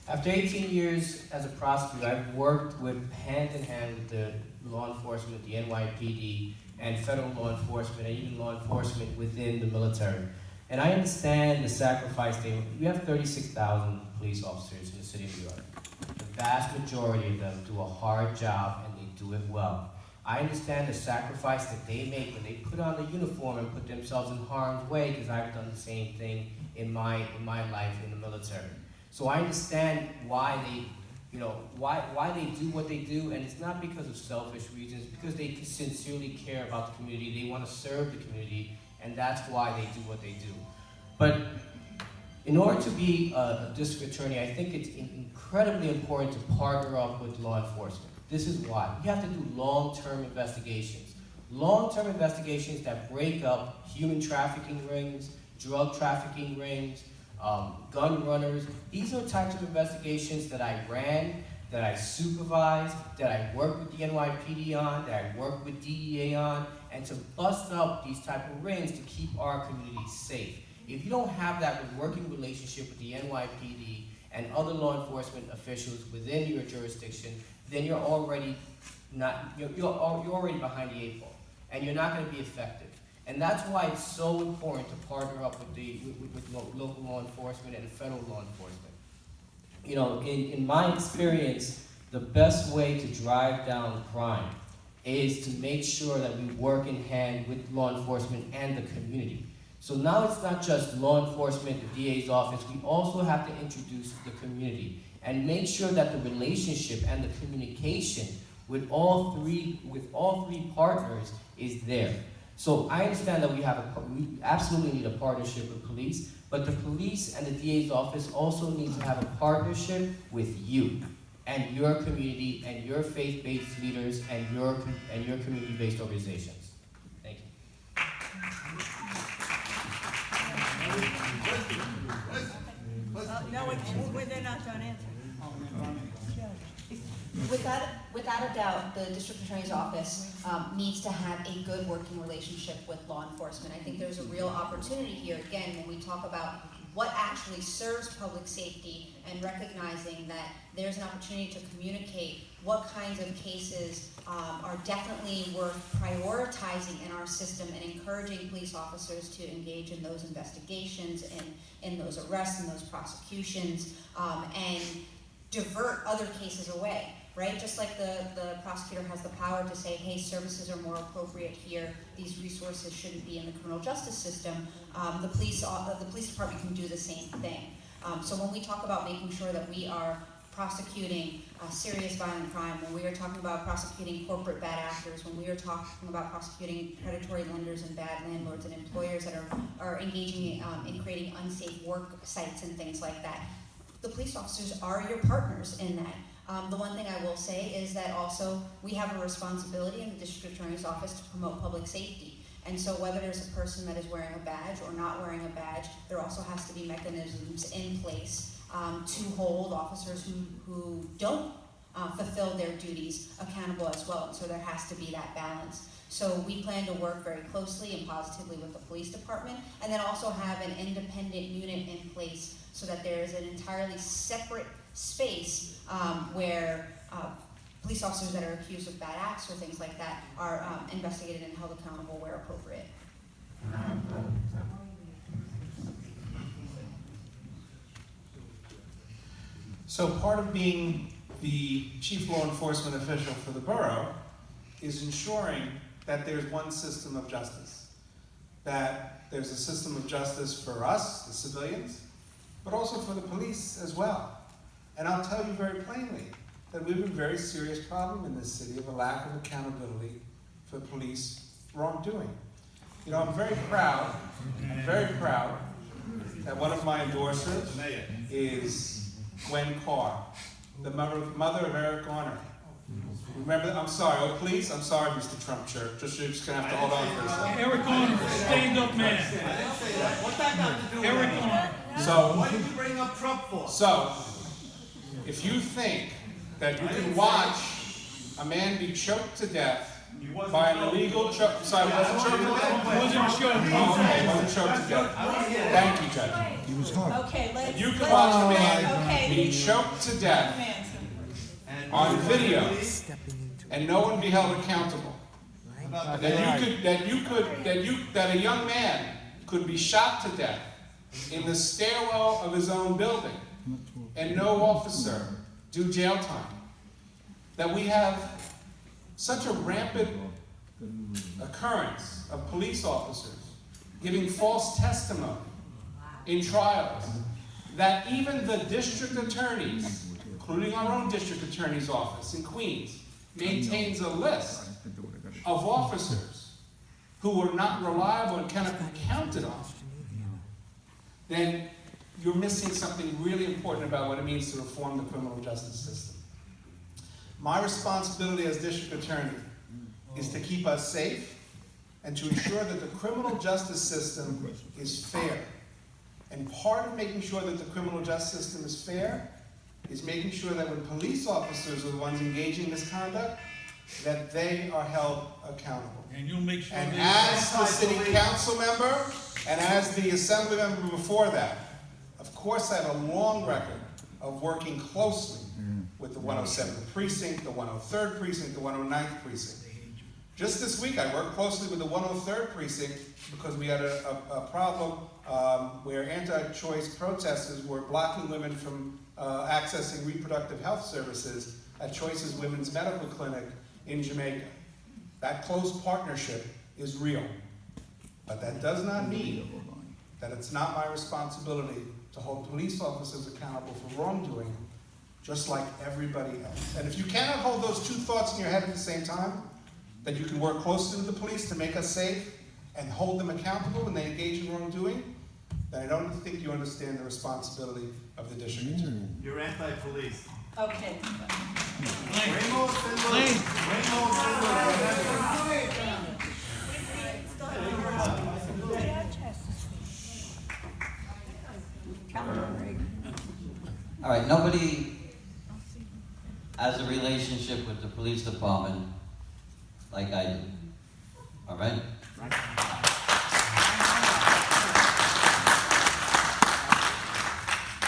After 18 years as a prosecutor, I've worked hand in hand with the law enforcement, the NYPD, and federal law enforcement, and even law enforcement within the military. And I understand the sacrifice we have 36,000 police officers in the city of New York. The vast majority of them do a hard job, and they do it well. I understand the sacrifice that they make when they put on the uniform and put themselves in harm's way, because I've done the same thing in my life in the military. So I understand why they, why they do what they do, and it's not because of selfish reasons, because they sincerely care about the community, they want to serve the community, and that's why they do what they do. But in order to be a district attorney, I think it's incredibly important to partner up with law enforcement. This is why. You have to do long-term investigations. Long-term investigations that break up human trafficking rings, drug trafficking rings, gun runners. These are types of investigations that I ran, that I supervised, that I worked with the NYPD on, that I worked with DEA on, and to bust up these type of rings to keep our communities safe. If you don't have that working relationship with the NYPD and other law enforcement officials within your jurisdiction, then you're already behind the 8 ball, and you're not going to be effective. And that's why it's so important to partner up with local law enforcement and federal law enforcement. In my experience, the best way to drive down crime is to make sure that we work in hand with law enforcement and the community. So now it's not just law enforcement, the DA's office, we also have to introduce the community and make sure that the relationship and the communication with all three partners is there. So I understand that we absolutely need a partnership with police, but the police and the DA's office also need to have a partnership with you and your community and your faith-based leaders and your community-based organizations. Thank you. No, they're not done answering. Without a doubt, the district attorney's office needs to have a good working relationship with law enforcement. I think there's a real opportunity here, again, when we talk about what actually serves public safety and recognizing that there's an opportunity to communicate what kinds of cases are definitely worth prioritizing in our system and encouraging police officers to engage in those investigations and in those arrests and those prosecutions and divert other cases away. Right? Just like the prosecutor has the power to say, hey, services are more appropriate here, these resources shouldn't be in the criminal justice system, the police department can do the same thing. So when we talk about making sure that we are prosecuting serious violent crime, when we are talking about prosecuting corporate bad actors, when we are talking about prosecuting predatory lenders and bad landlords and employers that are engaging in creating unsafe work sites and things like that, the police officers are your partners in that. The one thing I will say is that also we have a responsibility in the district attorney's office to promote public safety. And so whether there's a person that is wearing a badge or not wearing a badge, there also has to be mechanisms in place to hold officers who don't fulfill their duties accountable as well. And so there has to be that balance. So we plan to work very closely and positively with the police department, and then also have an independent unit in place so that there is an entirely separate space where police officers that are accused of bad acts or things like that are investigated and held accountable where appropriate. So part of being the chief law enforcement official for the borough is ensuring that there's one system of justice, that there's a system of justice for us, the civilians, but also for the police as well. And I'll tell you very plainly that we have a very serious problem in this city of a lack of accountability for police wrongdoing. I'm very proud that one of my endorsers is Gwen Carr, the mother of Eric Garner. Remember, I'm sorry, oh please, I'm sorry, Mr. Trump Church. You're just gonna have to hold on for a second. Eric Garner, stand-up man. What's that got to do with Eric anything? Garner. So, What did you bring up Trump for? So, if you think that you can watch a man be choked to death by an illegal choke, sorry, wasn't choked to death? Wasn't choked. Okay, wasn't choked to death. Thank you, Judge. He was hard. Okay, let's. You can watch a man Okay. be choked to death on video and no one be held accountable. That a young man could be shot to death in the stairwell of his own building and no officer do jail time. That we have such a rampant occurrence of police officers giving false testimony in trials, that even the district attorneys, including our own district attorney's office in Queens, maintains a list of officers who were not reliable and cannot be counted on, then you're missing something really important about what it means to reform the criminal justice system. My responsibility as district attorney is to keep us safe and to ensure that the criminal justice system is fair. And part of making sure that the criminal justice system is fair is making sure that when police officers are the ones engaging in misconduct, that they are held accountable. And you'll make sure. And as the city council member, and as the assembly member before that, of course I have a long record of working closely with the 107th precinct, the 103rd precinct, the 109th precinct. Just this week I worked closely with the 103rd precinct because we had a problem where anti-choice protesters were blocking women from accessing reproductive health services at Choice's Women's Medical Clinic in Jamaica. That close partnership is real, but that does not mean that it's not my responsibility to hold police officers accountable for wrongdoing, just like everybody else. And if you cannot hold those two thoughts in your head at the same time, that you can work closely with the police to make us safe and hold them accountable when they engage in wrongdoing, then I don't think you understand the responsibility of the district attorney. You're anti-police. Okay. All right, nobody has a relationship with the police department like I do. All right?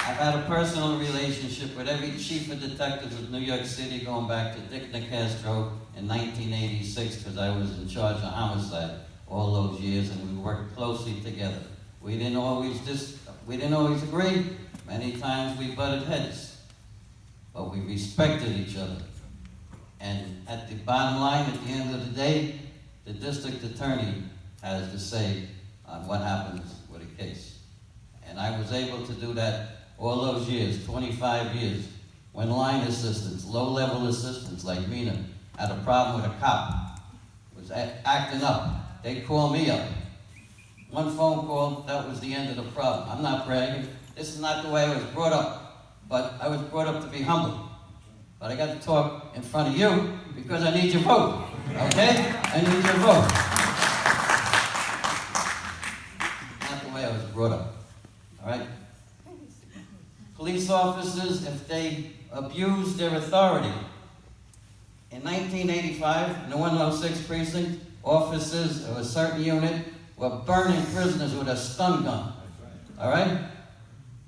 I've had a personal relationship with every chief of detectives of New York City going back to Dick Nicastro in 1986 because I was in charge of homicide all those years and we worked closely together. We didn't always agree. Many times we butted heads, but we respected each other. And at the bottom line, at the end of the day, the district attorney has to say on what happens with a case. And I was able to do that all those years, 25 years, when line assistants, low-level assistants like Mina had a problem with a cop, was acting up. They'd call me up. One phone call, that was the end of the problem. I'm not bragging. This is not the way I was brought up, but I was brought up to be humble. But I got to talk in front of you because I need your vote, okay? I need your vote. Not the way I was brought up, all right? Police officers, if they abuse their authority. In 1985, in the 106 precinct, officers of a certain unit were burning prisoners with a stun gun, all right?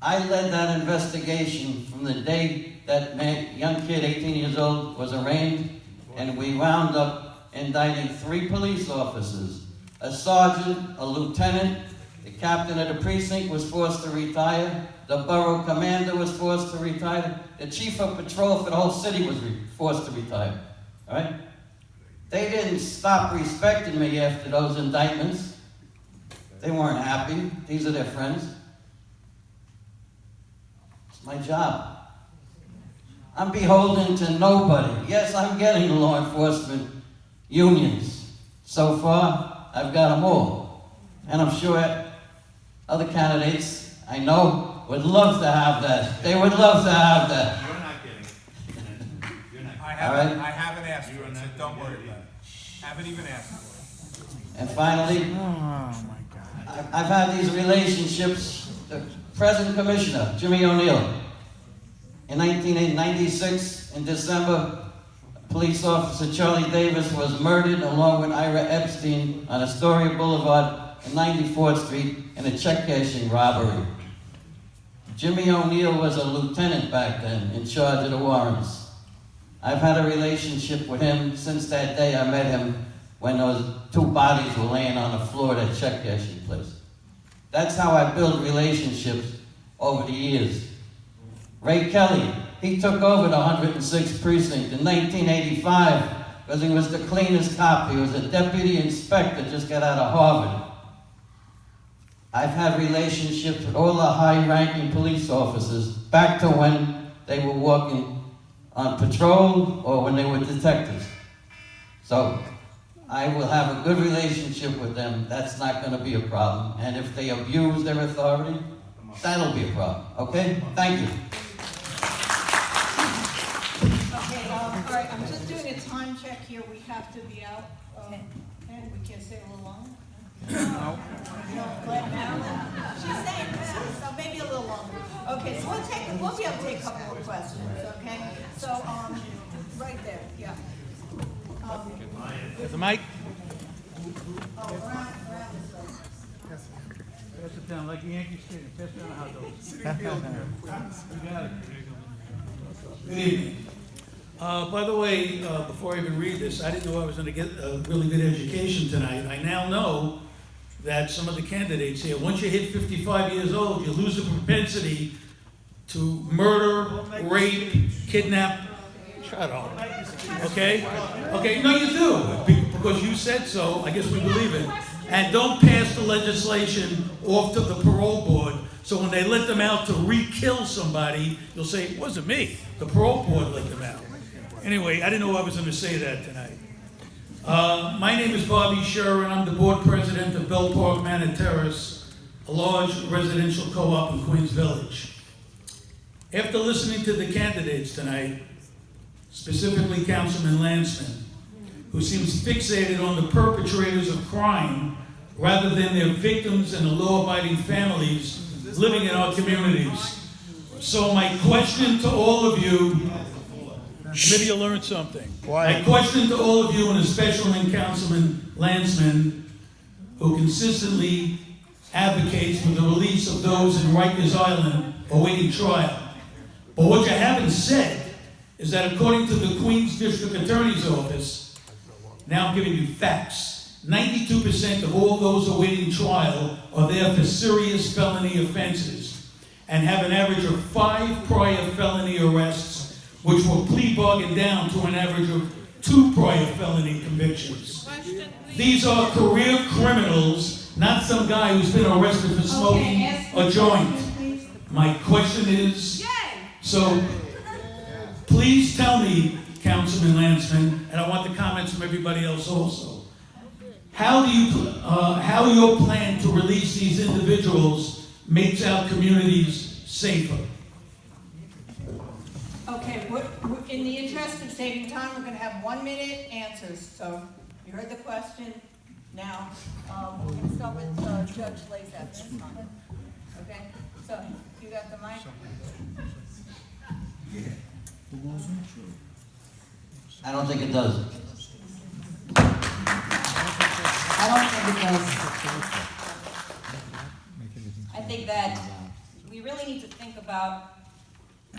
I led that investigation from the day that young kid, 18 years old, was arraigned, and we wound up indicting 3 police officers, a sergeant, a lieutenant, the captain of the precinct was forced to retire, the borough commander was forced to retire, the chief of patrol for the whole city was forced to retire, all right? They didn't stop respecting me after those indictments. They weren't happy. These are their friends. It's my job. I'm beholden to nobody. Yes, I'm getting law enforcement unions. So far, I've got them all. And I'm sure other candidates I know, would love to have that. They would love to have that. You're not getting it. You're not. I haven't asked for it, so don't worry about it. Haven't even asked for it. And finally, I've had these relationships. The present commissioner, Jimmy O'Neill, in 1996, in December, police officer Charlie Davis was murdered along with Ira Epstein on Astoria Boulevard and 94th Street in a check cashing robbery. Jimmy O'Neill was a lieutenant back then in charge of the warrants. I've had a relationship with him since that day I met him when those two bodies were laying on the floor of that check cashing place. That's how I build relationships over the years. Ray Kelly, he took over the 106th precinct in 1985 because he was the cleanest cop. He was a deputy inspector, just got out of Harvard. I've had relationships with all the high-ranking police officers back to when they were working on patrol or when they were detectives. So I will have a good relationship with them. That's not going to be a problem. And if they abuse their authority, that'll be a problem. Okay? Thank you. Okay, all right, I'm just doing a time check here. We have to be out. And we can't stay a little longer? No. Let Marilyn. She's saying, so maybe a little longer. Okay, so we'll be able to take a couple more questions, okay? So, right there, yeah. There's a mic. Oh, around this way. Pass it down like Yankee Stadium. Pass it down the hot dogs. You got it. Good evening. By the way, before I even read this, I didn't know I was going to get a really good education tonight. I now know that some of the candidates here, once you hit 55 years old, you lose the propensity to murder, rape, kidnap. Shut up. Okay? Okay, no, you do. Because you said so, I guess we believe it. And don't pass the legislation off to the parole board, so when they let them out to re-kill somebody, you'll say, it wasn't me. The parole board let them out. Anyway, I didn't know I was going to say that tonight. My name is Bobby Scher, and I'm the board president of Bell Park Manor Terrace, a large residential co-op in Queens Village. After listening to the candidates tonight, specifically Councilman Lancman, who seems fixated on the perpetrators of crime rather than their victims and the law-abiding families living in our communities. So my question to all of you, maybe you'll learn something. My question to all of you, and especially Councilman Lancman, who consistently advocates for the release of those in Rikers Island awaiting trial. But what you haven't said is that according to the Queens District Attorney's Office, now I'm giving you facts, 92% of all those awaiting trial are there for serious felony offenses and have an average of 5 prior felony arrests, which were plea bargained down to an average of 2 prior felony convictions. These are career criminals, not some guy who's been arrested for smoking a joint. My question is, so please tell me, Councilman Lancman, and I want the comments from everybody else also, how your plan to release these individuals makes our communities safer? Okay, in the interest of saving time, we're going to have 1 minute answers. So you heard the question. Now, we're going to start with Judge Lasak. Okay, so you got the mic? I don't think it does. I don't think it does. I think that we really need to think about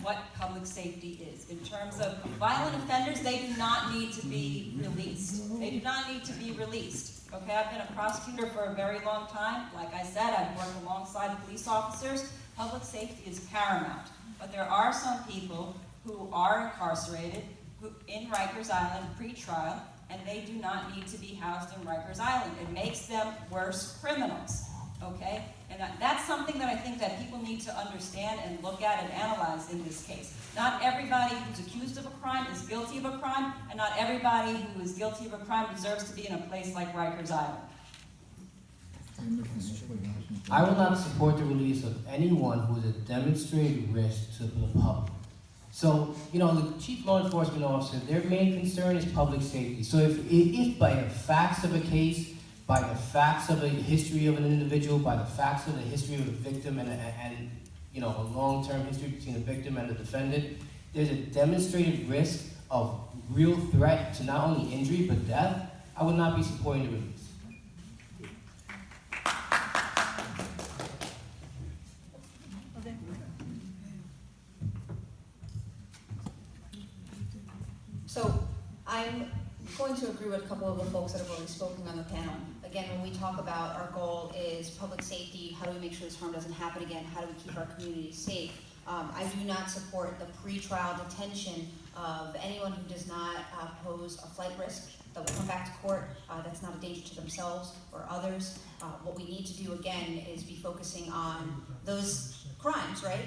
what public safety is. In terms of violent offenders, they do not need to be released. They do not need to be released. Okay, I've been a prosecutor for a very long time. Like I said, I've worked alongside police officers. Public safety is paramount. But there are some people who are incarcerated in Rikers Island pre-trial, and they do not need to be housed in Rikers Island. It makes them worse criminals, okay? And that's something that I think that people need to understand and look at and analyze in this case. Not everybody who's accused of a crime is guilty of a crime, and not everybody who is guilty of a crime deserves to be in a place like Rikers Island. I will not support the release of anyone who is a demonstrated risk to the public. So, you know, the chief law enforcement officer, their main concern is public safety. So if by the facts of a case, by the facts of a history of an individual, by the facts of the history of the victim and you know, a long-term history between the victim and the defendant, there's a demonstrated risk of real threat to not only injury but death, I would not be supporting the release. So I'm going to agree with a couple of the folks that have already spoken on the panel. Again, when we talk about our goal is public safety, how do we make sure this harm doesn't happen again? How do we keep our communities safe? I do not support the pre-trial detention of anyone who does not pose a flight risk that will come back to court, that's not a danger to themselves or others. What we need to do again is be focusing on those crimes, right?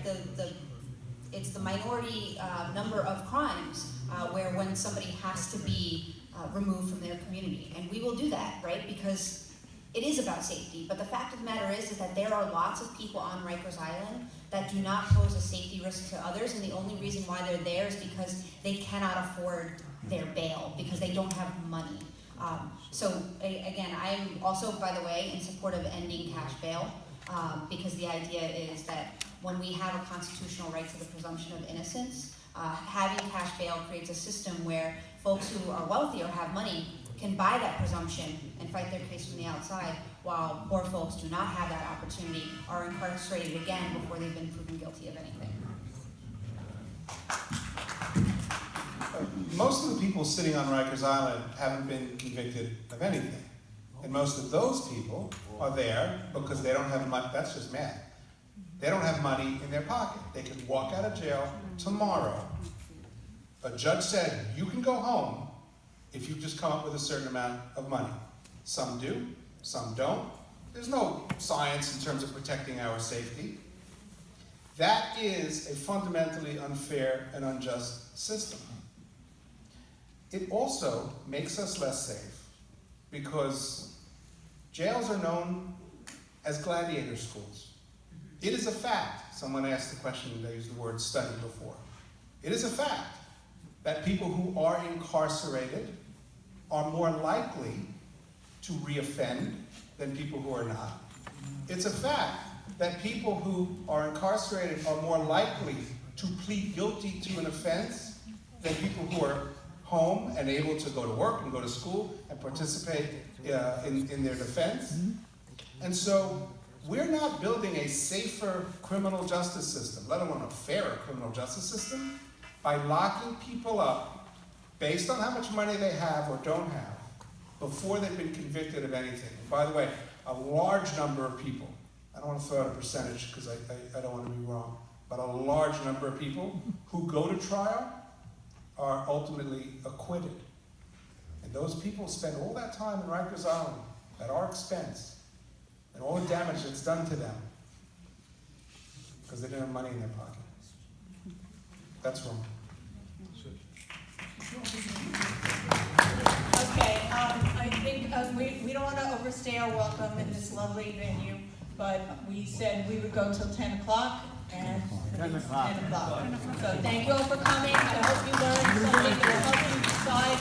It's the minority number of crimes where when somebody has to be removed from their community. And we will do that, right? Because it is about safety. But the fact of the matter is that there are lots of people on Rikers Island that do not pose a safety risk to others, and the only reason why they're there is because they cannot afford their bail, because they don't have money. So again, I'm also, by the way, in support of ending cash bail, because the idea is that when we have a constitutional right to the presumption of innocence, having cash bail creates a system where folks who are wealthy or have money can buy that presumption and fight their case from the outside, while poor folks do not have that opportunity, are incarcerated again before they've been proven guilty of anything. Most of the people sitting on Rikers Island haven't been convicted of anything. And most of those people are there because they don't have money. That's just math. They don't have money in their pocket. They could walk out of jail tomorrow. A judge said, you can go home if you just come up with a certain amount of money. Some do, some don't. There's no science in terms of protecting our safety. That is a fundamentally unfair and unjust system. It also makes us less safe because jails are known as gladiator schools. It is a fact, someone asked the question, they used the word study before. It is a fact that people who are incarcerated are more likely to reoffend than people who are not. It's a fact that people who are incarcerated are more likely to plead guilty to an offense than people who are home and able to go to work and go to school and participate in their defense. And so we're not building a safer criminal justice system, let alone a fairer criminal justice system, by locking people up based on how much money they have or don't have before they've been convicted of anything. And by the way, a large number of people, I don't want to throw out a percentage because I don't want to be wrong, but a large number of people who go to trial are ultimately acquitted. And those people spend all that time in Rikers Island at our expense and all the damage that's done to them because they didn't have money in their pocket. That's wrong. Okay, I think we don't want to overstay our welcome in this lovely venue, but we said we would go till 10 o'clock, and 10 o'clock. 10 o'clock. So thank you all for coming. I hope you learned something that will help you decide